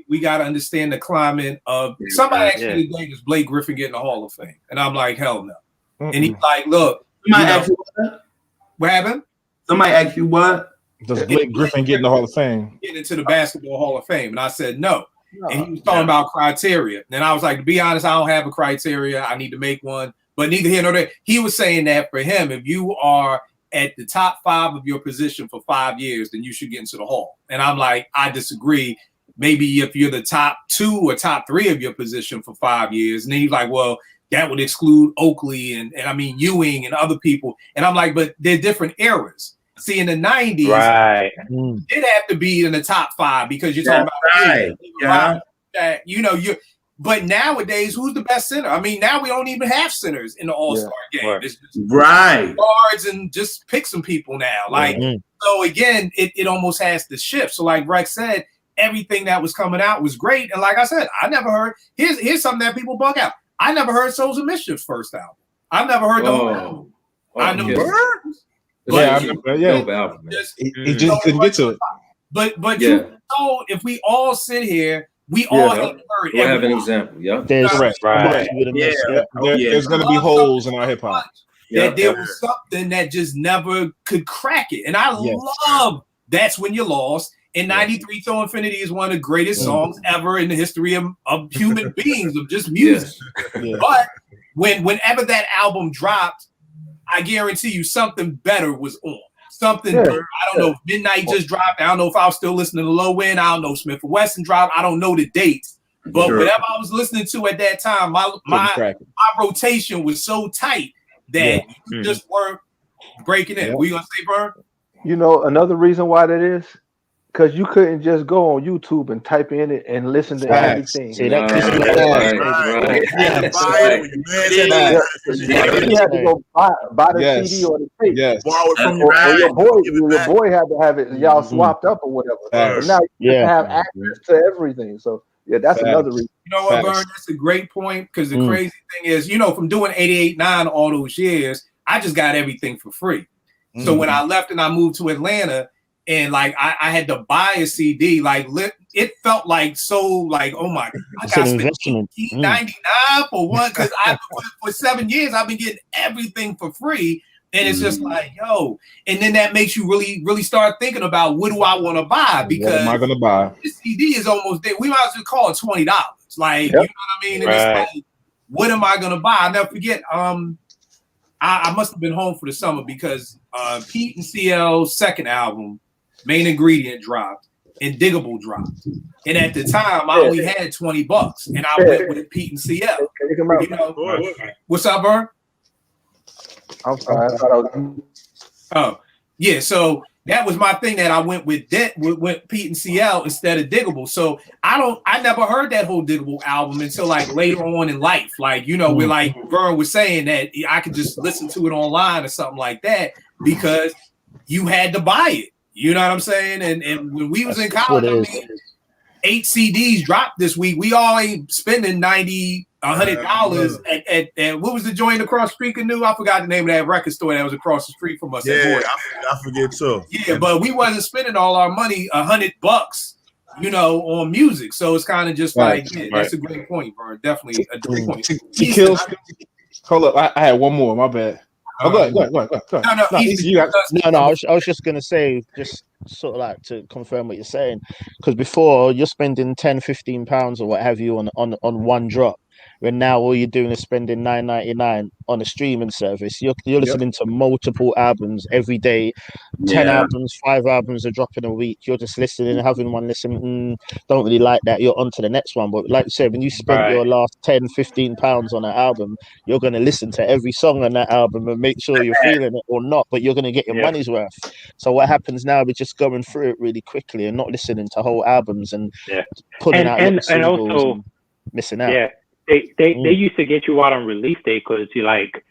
we got to understand the climate of somebody actually today is Blake Griffin getting the Hall of Fame. And I'm like, hell no. And he's like, look, what happened? Somebody asked you what? Does Blake Griffin get in the Hall of Fame? Get into the Basketball Hall of Fame. And I said, no. And he was talking about criteria. And I was like, to be honest, I don't have a criteria. I need to make one. But neither here nor there. He was saying that for him, if you are at the top 5 of your position for 5 years, then you should get into the Hall. And I'm like, I disagree. Maybe if you're the top 2 or top 3 of your position for 5 years. And then he's like, well, that would exclude Oakley and I mean Ewing and other people. And I'm like, but they're different eras. See, in the 90s, it had to be in the top 5 because you're talking about you know, but nowadays, who's the best center? I mean, now we don't even have centers in the All-Star game. Right. It's just guards and just pick some people now. Like, so again, it almost has to shift. So like Rex said, everything that was coming out was great. And like I said, I never heard, here's something that people bug out. I never heard Souls of Mischief's first album. I've never heard the whole album. I know words. He just couldn't get to it. But you know, if we all sit here, we all have heard. We have an example. Yeah, there's going to be holes in our hip hop. That there was something that just never could crack it, and I love That's When You Lost. In '93, Till Infinity is one of the greatest songs ever in the history of human beings, of just music. But whenever that album dropped, I guarantee you something better was on. Something, I don't know if Midnight just dropped. I don't know if I was still listening to Low End. I don't know if Smith & Wesson dropped. I don't know the dates. But whatever I was listening to at that time, my rotation was so tight that you just weren't breaking in. What you gonna say, Vern? You know, another reason why that is because you couldn't just go on YouTube and type in it and listen to everything. See, that you had to go buy the CD or the tape. Yes. Or your boy had to have it. Y'all swapped up or whatever. But now you have access to everything. So yeah, that's another reason. You know what, Vern? That's a great point. Because the crazy thing is, you know, from doing 88.9 all those years, I just got everything for free. So when I left and I moved to Atlanta, and like I had to buy a CD, like it felt like so like, oh my God, I got $18.99 for one, because for 7 years I've been getting everything for free. And it's just like, yo, and then that makes you really start thinking about what do I want to buy, because what am I gonna buy? The CD is almost there. We might as well call it $20. Like, you know what I mean? And it's like, what am I gonna buy? I'll never forget. I must have been home for the summer because Pete and CL's second album, Main Ingredient, dropped and Diggable dropped. And at the time, I only had $20, and I went with Pete and CL. You know, what's up, Vern? I'm sorry. I thought I was. Oh, yeah. So that was my thing, that I went with Pete and CL instead of Diggable. So I never heard that whole Diggable album until like later on in life. Like, you know, where like Vern was saying that I could just listen to it online or something like that because you had to buy it. You know what I'm saying? And when we was in college, I mean, 8 CDs dropped this week. We all ain't spending $90, $100 at what was the joint across the street? Canoe? I forgot the name of that record store that was across the street from us. Yeah, I forget too. Yeah, but we wasn't spending all our money, $100, you know, on music. So it's kind of just like, that's a great point, Vern. Definitely a great point. Hold up, I had one more. My bad. Oh, go ahead. No, I was just gonna say, just sort of like to confirm what you're saying, because before you're spending £10-15 or what have you on one drop, when now all you're doing is spending $9.99 on a streaming service. You're listening to multiple albums every day, 10 albums, 5 albums are dropping a week. You're just listening, having one listen, don't really like that, you're on to the next one. But like you said, when you spend your last £10-15 on an album, you're going to listen to every song on that album and make sure you're feeling it or not, but you're going to get your money's worth. So what happens now, we're just going through it really quickly and not listening to whole albums and putting out and also and missing out. They used to get you out on release day, because you like,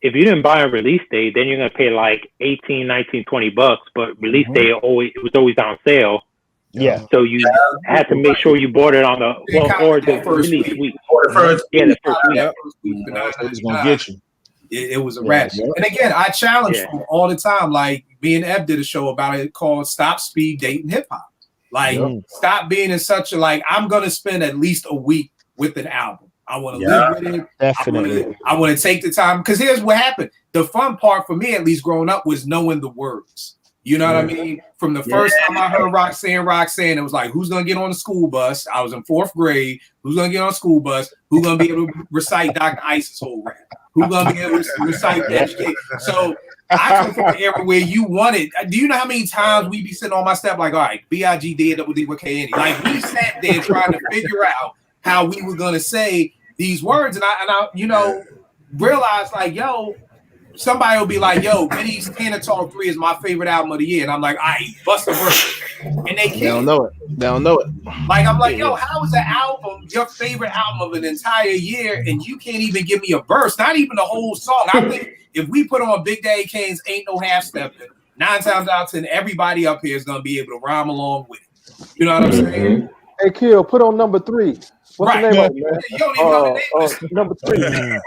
if you didn't buy on release day, then you're gonna pay like $18, $19, $20. But release day it was always on sale. Yeah. So you had to make sure you bought it on the first release week. The first week. It's gonna get you. It was a rat. And again, I challenge them all the time. Like me and Ev did a show about it called "Stop Speed Dating Hip Hop." Like, stop being in such a like. I'm gonna spend at least a week with an album. I want to live with it. Definitely. I want to take the time, because here's what happened. The fun part for me, at least growing up, was knowing the words. You know what I mean? From the first time I heard Roxanne, it was like, who's going to get on the school bus? I was in 4th grade. Who's going to get on the school bus? Who's going to be able to recite Dr. Ice's whole rap? Who's going to be able to recite that? So I come from an era where you wanted. Do you know how many times we be sitting on my step like, all right, B.I.G. D.A.D.D.Y.K.N.E. Like, we sat there trying to figure out how we were gonna say these words, and I you know, realized like, yo, somebody will be like, yo, Benny's Cannon Talk 3 is my favorite album of the year, and I'm like, all right, bust a verse, and they don't know it. Like, I'm like, yo, how is an album your favorite album of an entire year, and you can't even give me a verse, not even the whole song? I think if we put on Big Daddy Kane's Ain't No Half Stepping, 9 times out of 10, everybody up here is gonna be able to rhyme along with it. You know what I'm saying? Hey, Kill, put on number 3. What's the name of it, man? You don't even know the name number 3. You don't even know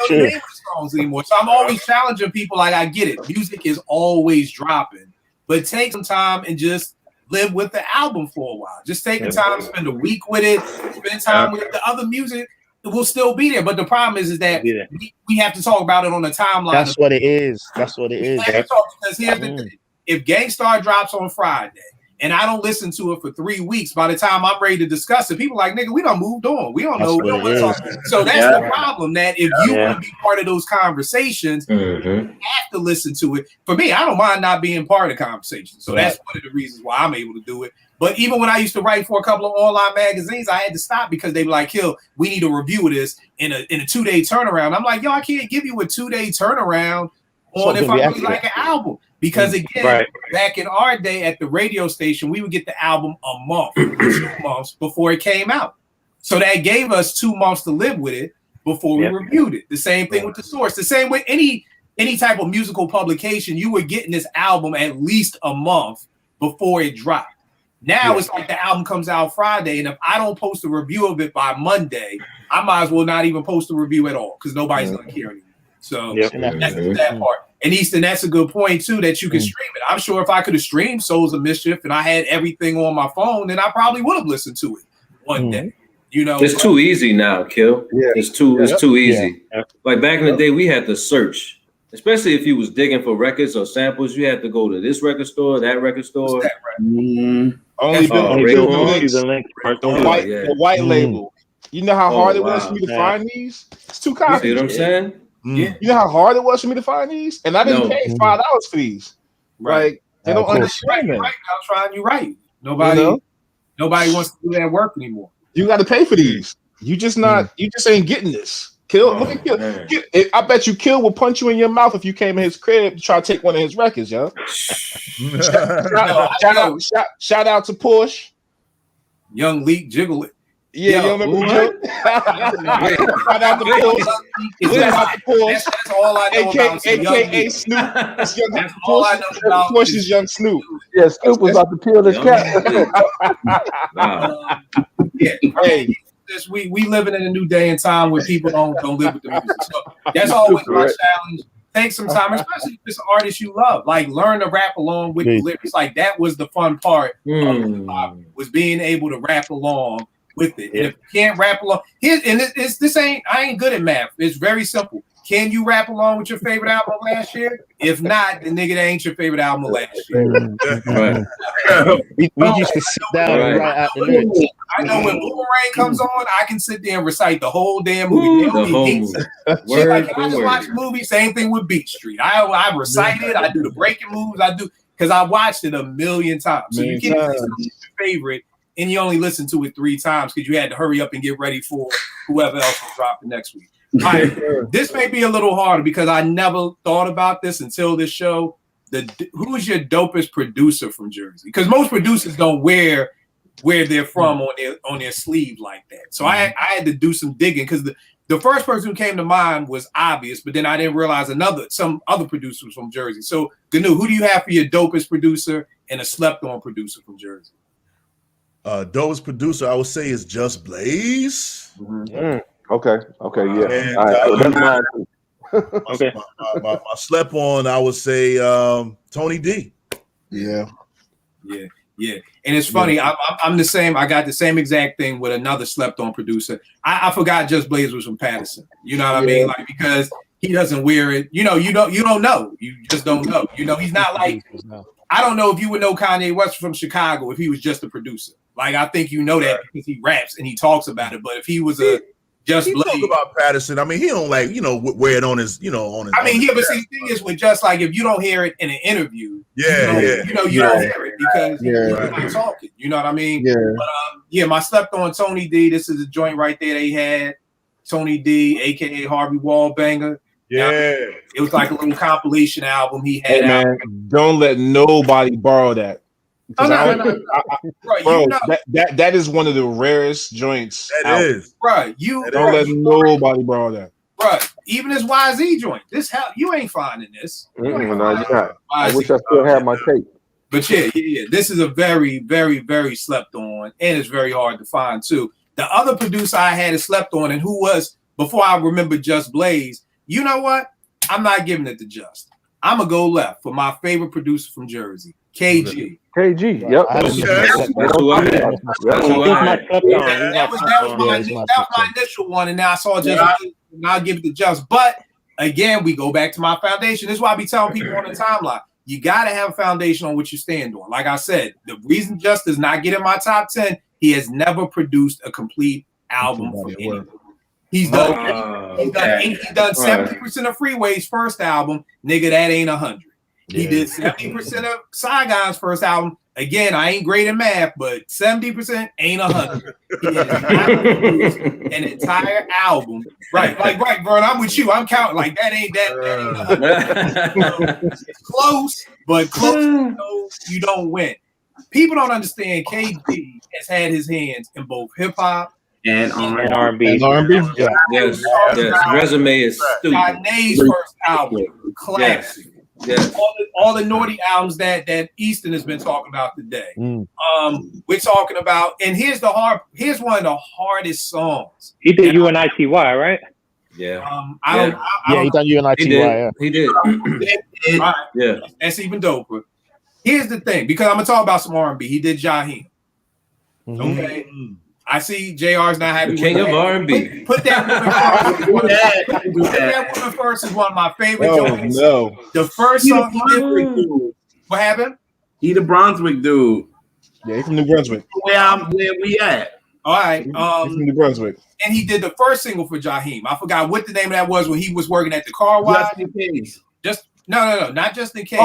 the name of the songs anymore. So I'm always challenging people. Like, I get it. Music is always dropping, but take some time and just live with the album for a while. Just take the time, spend a week with it, spend time with the other music. It will still be there. But the problem is that we have to talk about it on the timeline. That's what it is. Because here's the thing. If Gangstar drops on Friday, and I don't listen to it for 3 weeks, by the time I'm ready to discuss it, people like, nigga, we done moved on. We don't know. We don't want to talk. So that's the problem, that if you want to be part of those conversations, you have to listen to it. For me, I don't mind not being part of the conversation. So that's one of the reasons why I'm able to do it. But even when I used to write for a couple of online magazines, I had to stop because they were like, "Kill, we need a review of this in a 2-day turnaround." I'm like, "Yo, I can't give you a 2-day turnaround on if I really like an album." Because again, back in our day at the radio station, we would get the album a month, 2 months before it came out. So that gave us 2 months to live with it before we reviewed it. The same thing with The Source. The same way any type of musical publication, you were getting this album at least a month before it dropped. Now it's like the album comes out Friday, and if I don't post a review of it by Monday, I might as well not even post a review at all because nobody's going to care anymore. So that's that part. And Easton, that's a good point too, that you can stream it. I'm sure if I could have streamed Souls of Mischief and I had everything on my phone, then I probably would have listened to it one day. You know, it's too easy now, Kill. It's too easy. Like back in the day, we had to search. Especially if you was digging for records or samples, you had to go to this record store, that record store. Only the white label. You know how hard it was for me to find these? It's 2 copies. You see what I'm saying? Yeah. You know how hard it was for me to find these? And I didn't pay $5 for these. Like, they don't understand that. I'm trying you right. Nobody wants to do that work anymore. You got to pay for these. You just ain't getting this. Kill, look at Kill. I bet you Kill will punch you in your mouth if you came in his crib to try to take one of his records, yo. Shout out to Push. Young Leak Jiggle It. Yeah, you remember Shout out to Push. That's all I know about AKA Snoop. That's all I know about Push is Young Snoop. Yeah, Snoop was about to peel his cap. Hey. We living in a new day and time where people don't live with the music. So that's always my challenge. Take some time, especially if it's an artist you love. Like learn to rap along with the lyrics. Like that was the fun part of the album, was being able to rap along with it. And if you can't rap along, I ain't good at math. It's very simple. Can you rap along with your favorite album last year? If not, the nigga that ain't your favorite album last year. We used to sit down and write out the lyrics. I know when Boomerang comes on, I can sit there and recite the whole damn movie. I just watch the movie. Same thing with Beat Street. I recite it. I do the breaking moves. I do because I watched it a million times. So you can't listen to your favorite and you only listen to it 3 times because you had to hurry up and get ready for whoever else will drop the next week. All right, this may be a little harder because I never thought about this until this show. Who's your dopest producer from Jersey? Because most producers don't wear where they're from on their sleeve like that. So I had to do some digging because the first person who came to mind was obvious, but then I didn't realize some other producers from Jersey. So Gnu, who do you have for your dopest producer and a slept on producer from Jersey? Dopest producer, I would say, is Just Blaze. Okay, yeah. And, that's mine. Okay. My slept on, I would say Tony D. Yeah. And it's funny. I'm the same. I got the same exact thing with another slept on producer. I forgot Just Blaze was from Patterson. You know what I mean? Like because he doesn't wear it. You don't know. You just don't know. He's not like. I don't know if you would know Kanye West from Chicago if he was just a producer. Like I think you know that because he raps and he talks about it. But if he was Just Blaze. Talk about Patterson. I mean, he don't wear it on his, on his. I mean, but see, the thing is with Just like if you don't hear it in an interview, you don't hear it because you're not talking. You know what I mean? Yeah. But my slept on Tony D. This is a joint right there they had. Tony D, aka Harvey Wallbanger. Yeah. It was like a little compilation album he had. Hey, man, don't let nobody borrow that. Bro, that is one of the rarest joints. That is. Bro, don't let nobody borrow that. Bro, even this YZ joint, you ain't finding this. No, you're not. I wish I still had my tape. But yeah. This is a very, very, very slept on, and it's very hard to find too. The other producer I had is slept on, and who was before I remember Just Blaze. You know what? I'm not giving it to Just. I'm gonna go left for my favorite producer from Jersey, KG. KG, yep. That was my initial one, and now I saw Just. Now I'll give it to Just. But again, we go back to my foundation. This is why I be telling people on the timeline. you got to have a foundation on what you stand on. Like I said, the reason Just does not get in my top 10, he has never produced a complete album for anyone. He's done 70% of Freeway's first album. Nigga, that ain't 100. He did 70% of Saigon's first album. Again, I ain't great at math, but 70% ain't 100. He has not produced an entire album. Right, Vern, I'm with you. I'm counting like that ain't 100. It's close, but close, you don't win. People don't understand KG has had his hands in both hip hop and R&B. Yes. Resume is stupid. Kanye first album, classic. Yes. All the Naughty albums that Easton has been talking about today. We're talking about, and here's one of the hardest songs. He did UNITY, right? Yeah. He done UNITY. He did. Right. Yeah. That's even doper. Here's the thing, because I'm gonna talk about some R&B. He did Jaheim. Okay. I see JR's not happy. The king of R&B. Put that woman first. Put that woman first is one of my favorite joints. No. The first song he did. What happened? He the Brunswick dude. Yeah, he's from New Brunswick. Where we at? All right. He's from New Brunswick. And he did the first single for Jaheim. I forgot what the name of that was when he was working at the car wash. Just in case. No, not just in case.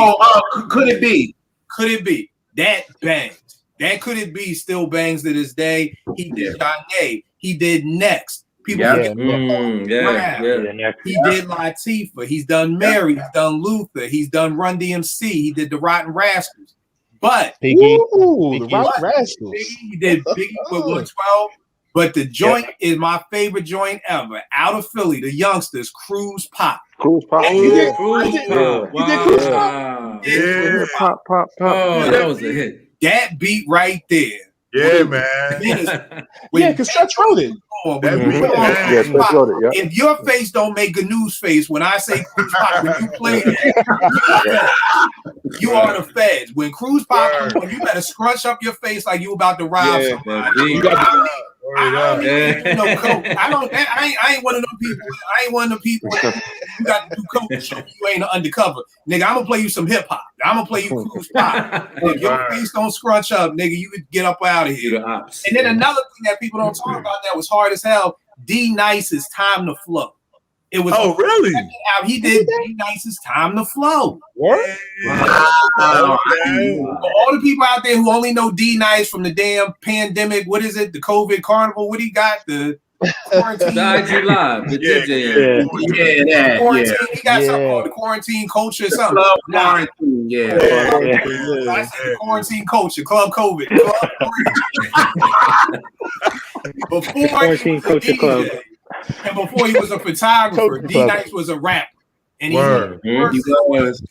Could it be? Could it be? That bangs. That Could It Be still bangs to this day. He did Kanye. He did Next. People forget He did Latifah. He's done Mary. He's done Luther. He's done Run DMC. He did the Rotten Rascals. But Biggie. The Rotten Rascals. He did Biggie with 112. But the joint is my favorite joint ever. Out of Philly, the youngsters, Cruise Pop. Cruise Pop. He did Cruise Pop. Yeah. Pop. Oh, that was a hit. That beat right there. Yeah, man. Because Stretch wrote it. If your face don't make a news face when I say Cruise Pop, when you play that, you are the feds. When Cruise Pop comes on, you better scrunch up your face like you about to rob somebody. I ain't one of them people. I ain't one of them people. You got to do coke to show you ain't an undercover. Nigga, I'm gonna play you some hip hop. I'm gonna play you Cruise Pop. If your face don't scrunch up, nigga, you could get up out of here. And then another thing that people don't talk about that was hard as hell, D-Nice's Time to Flow. It was really? He did D-Nice's Time to Flow. What? All the people out there who only know D-Nice from the damn pandemic, what is it? The COVID carnival, what he got? The quarantine. The IG Live, the DJ. Quarantine. He got something called the quarantine culture or something. Quarantine, I said the quarantine culture, Club COVID. Before Quarantine Culture Club. And before he was a photographer, D-Nice was a rapper. And he was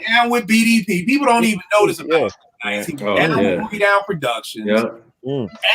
down with BDP. People don't even notice about D-Nice. He was down with Movie Down Productions.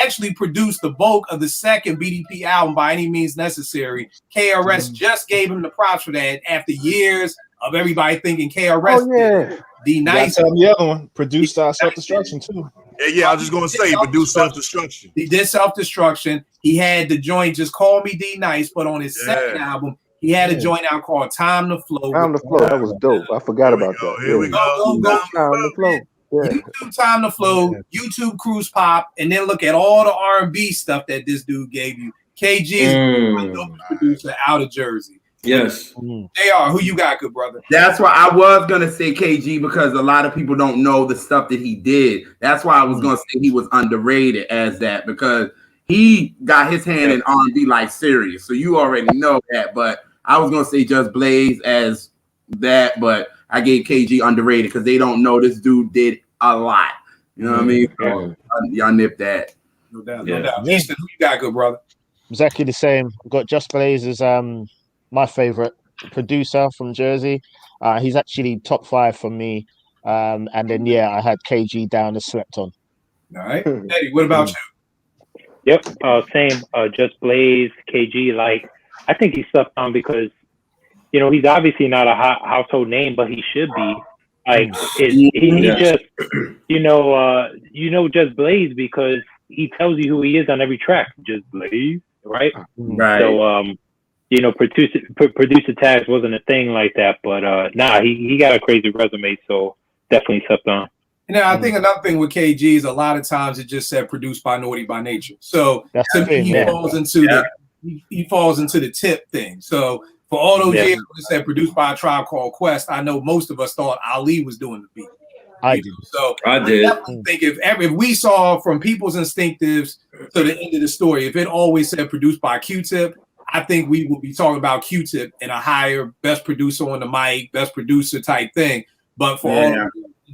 Actually produced the bulk of the second BDP album By Any Means Necessary. KRS just gave him the props for that after years of everybody thinking KRS D-Nice. The other one produced Self-Destruction too. Yeah, I was just gonna say produced Self-Destruction. He did Self-Destruction. He had the joint Just Call Me D-Nice, but on his second album, he had a joint out called Time to Flow. Time to Flow, that was dope. I forgot about that. Here we go. Time to Flow. YouTube Time to Flow, YouTube Cruise Pop, and then look at all the R&B stuff that this dude gave you. KG is the producer out of Jersey. Yes. JR, who you got, good brother? That's why I was gonna say KG, because a lot of people don't know the stuff that he did. That's why I was gonna say he was underrated as that, because he got his hand in R&B like serious. So you already know that. But I was gonna say Just Blaze as that, but I gave KG underrated because they don't know this dude did a lot. You know what I mean? Y'all nip that. No doubt. Easton, who you got, good brother? Exactly the same. I've got Just Blaze as my favorite producer from Jersey. He's actually top 5 for me. And then I had KG down as slept on. All right. Eddie, what about you? Yep, same. Just Blaze, KG. Like, I think he slept on because, you know, he's obviously not a household name, but he should be. Like, he just, you know, Just Blaze because he tells you who he is on every track. Just Blaze, right? Right. So, you know, producer tags wasn't a thing like that, but he got a crazy resume. So definitely slept on. Now, I think another thing with KG is a lot of times it just said produced by Naughty by Nature. So to me, he falls into he falls into the tip thing. So for all those years when it said produced by a Tribe Called Quest, I know most of us thought Ali was doing the beat. I did. So I did. definitely think if we saw from People's Instinctives to the end of the story, if it always said produced by Q-Tip, I think we will be talking about Q-Tip in a higher best producer on the mic, best producer type thing. But for all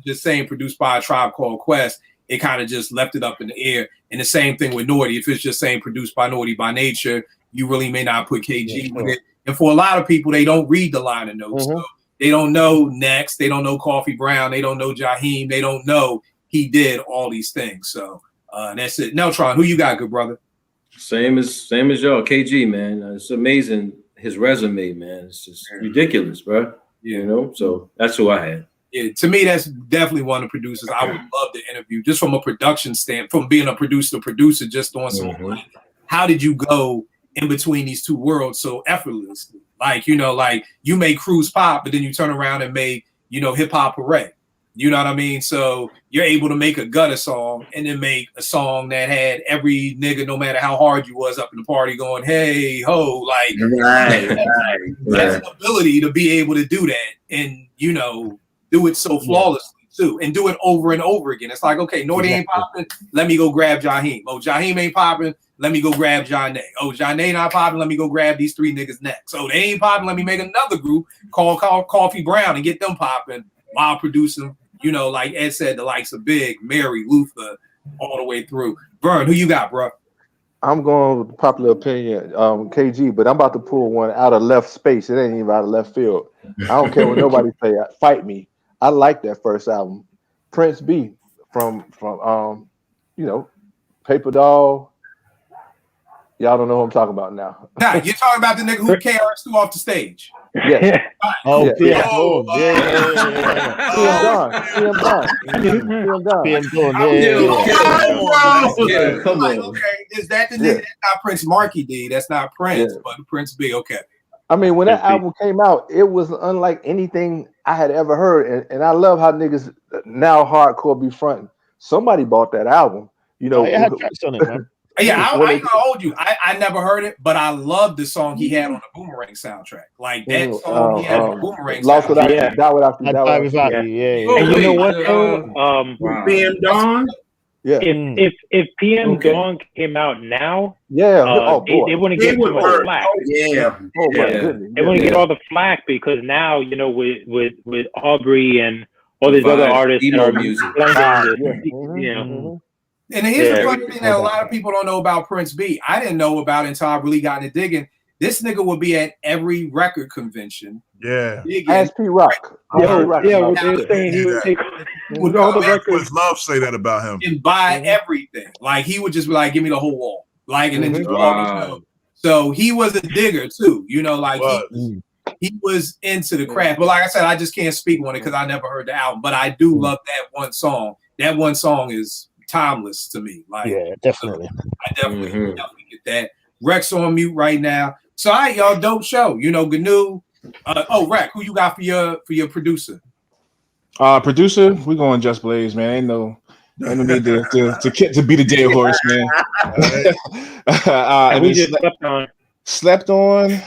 just saying produced by a Tribe Called Quest, it kind of just left it up in the air. And the same thing with Naughty. If it's just saying produced by Naughty by Nature, you really may not put KG with it. And for a lot of people, they don't read the liner notes. So they don't know Next. They don't know Coffee Brown. They don't know Jaheim. They don't know he did all these things. So that's it. Neltron, who you got, good brother? Same as y'all. KG, man. It's amazing. His resume, man. It's just ridiculous, bro. You know, so that's who I had. Yeah, to me, that's definitely one of the producers I would love to interview, just from a production stand, from being a producer, just on some. Like, how did you go in between these two worlds so effortlessly? Like, you know, like you make Cruise Pop, but then you turn around and make, you know, Hip Hop Parade. You know what I mean? So you're able to make a gutter song and then make a song that had every nigga, no matter how hard you was up in the party, going, hey, ho, like that's an ability to be able to do that and, you know, do it so flawlessly too, and do it over and over again. It's like, okay, Naughty ain't popping, let me go grab Jaheim. Oh, Jaheim ain't popping, let me go grab Janae. Oh, Janae not popping, let me go grab these three niggas next. Oh, they ain't popping, let me make another group called Coffee Brown and get them popping while producing, you know, like Ed said, the likes of Big, Mary, Luther, all the way through. Vern, who you got, bro? I'm going with the popular opinion, KG, but I'm about to pull one out of left space. It ain't even out of left field. I don't care what nobody say. Fight me. I like that first album, Prince B, from you know, Paper Doll. Y'all don't know who I'm talking about now. Nah, you're talking about the nigga who KRS2 off the stage. Yes. Oh, yeah. Come on. Okay, is that the nigga? That's not Prince Marky D. That's not Prince, but Prince B. Okay. I mean, when that album came out, it was unlike anything I had ever heard, and I love how niggas now hardcore be fronting. Somebody bought that album, you know. It had tracks on it, man. Yeah, I ain't gonna hold you. I never heard it, but I love the song he had on the Boomerang soundtrack. Like that song he had on the Boomerang Lost soundtrack. Without Die Without You. Die Without You, yeah. And you know what? PM Dawn. Yeah. If PM Dawn came out now, they wouldn't get too much flack. They wouldn't get all the flack because now, you know, with Aubrey and all these other artists that are music. You know. And here's the funny thing that a lot of people don't know about Prince B. I didn't know about it until I really got into digging. This nigga would be at every record convention. Yeah. Ask P Rock. What they're saying, he would take with all the records. Love say that about him. And buy everything. Like he would just be like, give me the whole wall. Like, and then just go. So he was a digger too. You know, like he was into the craft. But like I said, I just can't speak on it because I never heard the album. But I do love that one song. That one song is timeless to me. Like, yeah, definitely. I definitely get that. Rex on mute right now. So all right, y'all, dope show. You know, GNU. Rex, who you got for your producer? Producer, we going Just Blaze, man. Ain't no need to beat a dead horse, man. And we just slept on.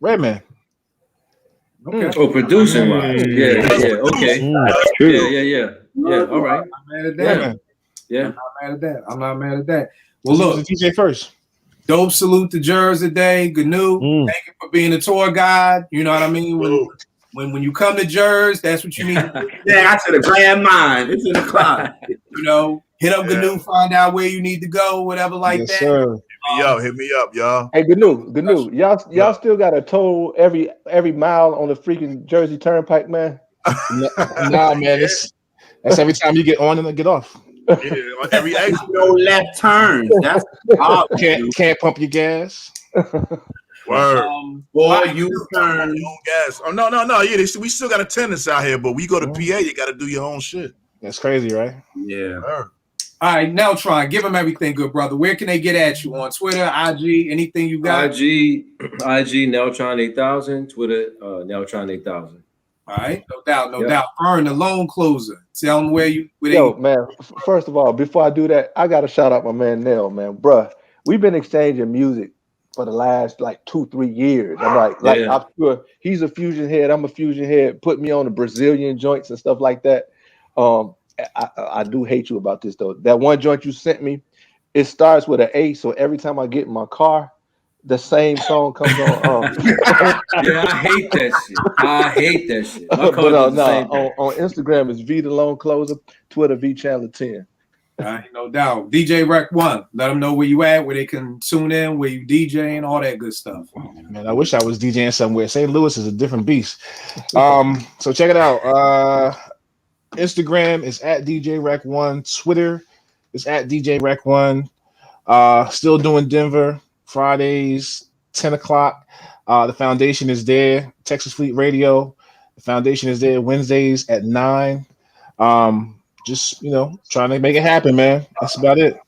Redman. Okay. Oh, producing wise. Yeah. Okay. That's true. Yeah. All right. I'm not mad at that. Yeah. I'm not mad at that. Well, look, DJ first. Dope salute to Jers today. GNU, thank you for being a tour guide. You know what I mean? When you come to Jers, that's what you need to do. Yeah, I should have grabbed mine. It's in the closet. You know, hit up GNU, find out where you need to go, whatever like that. Sir. Hit me up, y'all. Hey, GNU, y'all still got to toll every mile on the freaking Jersey Turnpike, man. Nah, man, that's every time you get on and then get off. Yeah, every exit. No left turn. That's can't pump your gas. Word. Boy, you turn. Gas. Oh no. Yeah, we still got attendance out here, but we go to PA. You got to do your own shit. That's crazy, right? Yeah. All All right, Neltron, give them everything, good brother. Where can they get at you? On Twitter, IG, anything you got? IG, Neltron 8000, Twitter, Neltron 8000. All right, no doubt. Fern, the loan closer. Tell them where you. Man. First of all, before I do that, I gotta shout out my man Nell, man, bruh. We've been exchanging music for the last like 2-3 years. I'm I'm sure he's a fusion head. I'm a fusion head. Put me on the Brazilian joints and stuff like that. I do hate you about this though. That one joint you sent me, it starts with an A. So every time I get in my car, the same song comes on. Yeah, I hate that shit. But on Instagram it's V the Loan Closer, Twitter V Chandler 10. All right, no doubt. DJ Rec One. Let them know where you at, where they can tune in, where you DJ and all that good stuff. Man, I wish I was DJing somewhere. St. Louis is a different beast. So check it out. Instagram is at DJ Rec One. Twitter is at DJ Rec One. Still doing Denver Fridays, 10 o'clock. The foundation is there. Texas Fleet Radio. The foundation is there Wednesdays at 9. Just trying to make it happen, man. That's about it.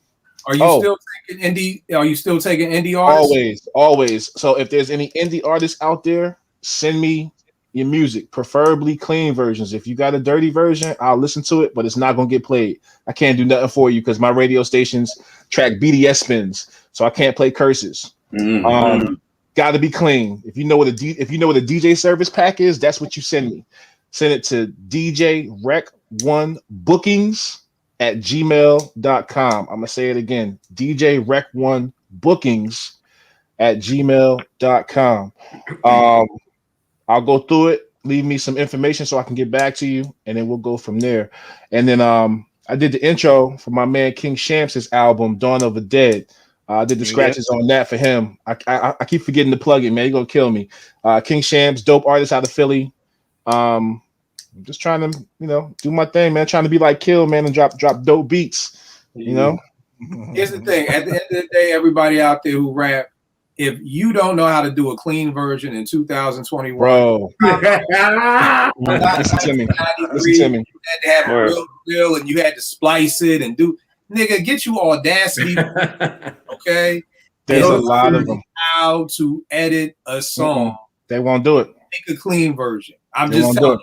Are you still taking indie? Are you still taking indie artists? Always. So if there's any indie artists out there, send me your music, preferably clean versions. If you got a dirty version, I'll listen to it, but it's not gonna get played. I can't do nothing for you because my radio stations track BDS spins, so I can't play curses. Got to be clean. If you know what a DJ service pack is, that's what you send me. Send it to djrec1bookings@gmail.com. I'm gonna say it again, djrec1bookings@gmail.com. I'll go through it, leave me some information so I can get back to you, and then we'll go from there. And then I did the intro for my man King Shamps' album Dawn of the Dead. I did the scratches on that for him. I keep forgetting to plug it, man. You're gonna kill me. King Shamps, dope artist out of Philly. I'm just trying to, do my thing, man. Trying to be like Kill, man, and drop dope beats. Here's the thing. At the end of the day, everybody out there who rap, if you don't know how to do a clean version in 2021, bro, listen to me. You had to have a real and you had to splice it and do. Nigga, get you Audacity. Okay, there's a lot of them. How to edit a song? They won't do it. Make a clean version. I'm just telling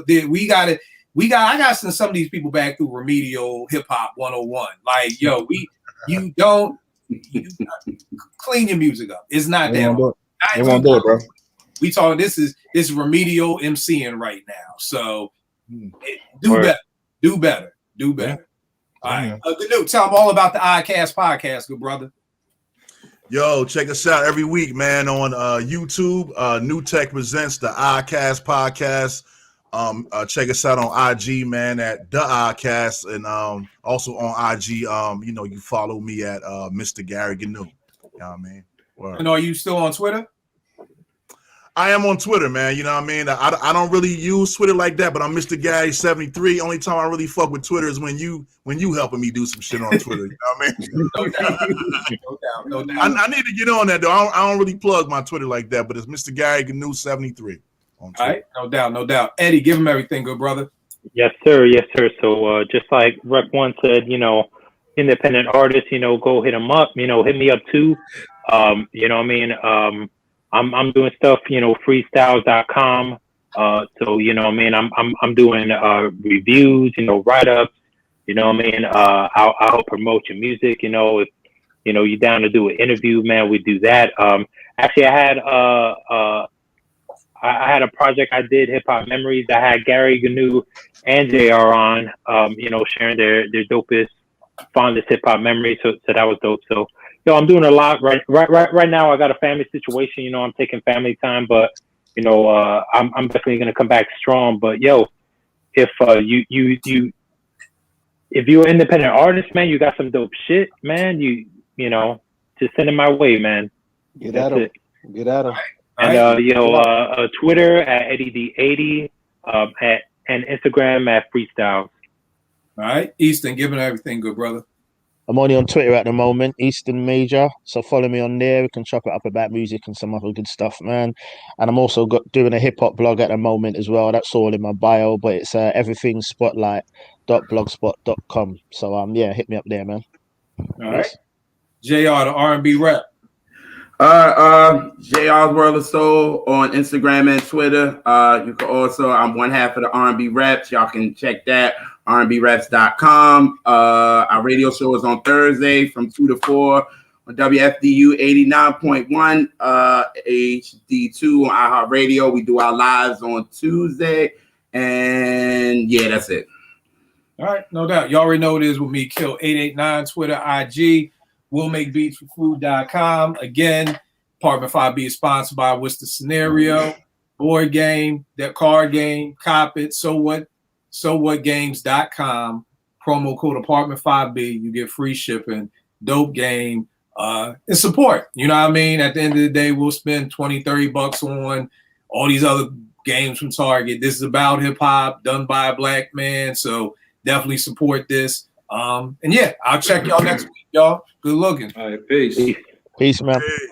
you, I got some of these people back through Remedial Hip Hop 101. Like, you clean your music up. It's not that hard. They won't do it, bro. We talking. This is Remedial MCing right now. So do better. All right, tell them all about the iCast podcast, good brother. Yo, check us out every week, man, on YouTube. New Tech presents the iCast podcast. Check us out on IG, man, at the iCast, and also on IG. You follow me at Mr. Gary Gnu. You know what I mean? Word. And are you still on Twitter? I am on Twitter, man. You know what I mean? I don't really use Twitter like that, but I'm Mr. Gary 73. Only time I really fuck with Twitter is when you helping me do some shit on Twitter. You know what I mean? No doubt. I need to get on that though. I don't really plug my Twitter like that, but it's Mr. Gary Gnu 73. All right, no doubt. Eddie, give him everything, good brother. Yes, sir. So just like Rec One said, independent artists, go hit them up. Hit me up too. I'm doing stuff, freestyles.com. So, I'm doing reviews, write-ups, I'll help promote your music, if, you're down to do an interview, man, we do that. Actually, I had a project I did, Hip Hop Memories. I had Gary Gnu and JR on, sharing their dopest, fondest hip hop memories. So that was dope. So, I'm doing a lot right now. I got a family situation. I'm taking family time, but I'm definitely gonna come back strong. But if if you're an independent artist, man, you got some dope shit, man. Just send it my way, man. Get at him. And Twitter at EddieD80, and Instagram at Freestyles. All right, Easton, giving everything, good brother. I'm only on Twitter at the moment, Easton Major. So follow me on there. We can chop it up about music and some other good stuff, man. And I'm also doing a hip hop blog at the moment as well. That's all in my bio, but it's Everything Spotlight. RedmanNumber1.blogspot.com. So yeah, hit me up there, man. All right. JR, the R&B rep. JR's World of Soul on Instagram and Twitter. You can also, I'm one half of the R&B Reps. Y'all can check that, rnbreps.com. Our radio show is on Thursday from 2 to 4 on WFDU 89.1, HD2 on iHeartRadio. We do our lives on Tuesday. And yeah, that's it. All right, no doubt. You already know it is with me, Kill 889, Twitter, IG. We'll make beats for food.com. Again, Apartment 5B is sponsored by What's the Scenario, board game, that card game, cop it, so what games.com, promo code Apartment 5B, you get free shipping, dope game, and support. You know what I mean? At the end of the day, we'll spend $20-$30 on all these other games from Target. This is about hip hop done by a black man, so definitely support this. And yeah, I'll check y'all next week, y'all. Good looking. All right, peace. Peace, man. Peace.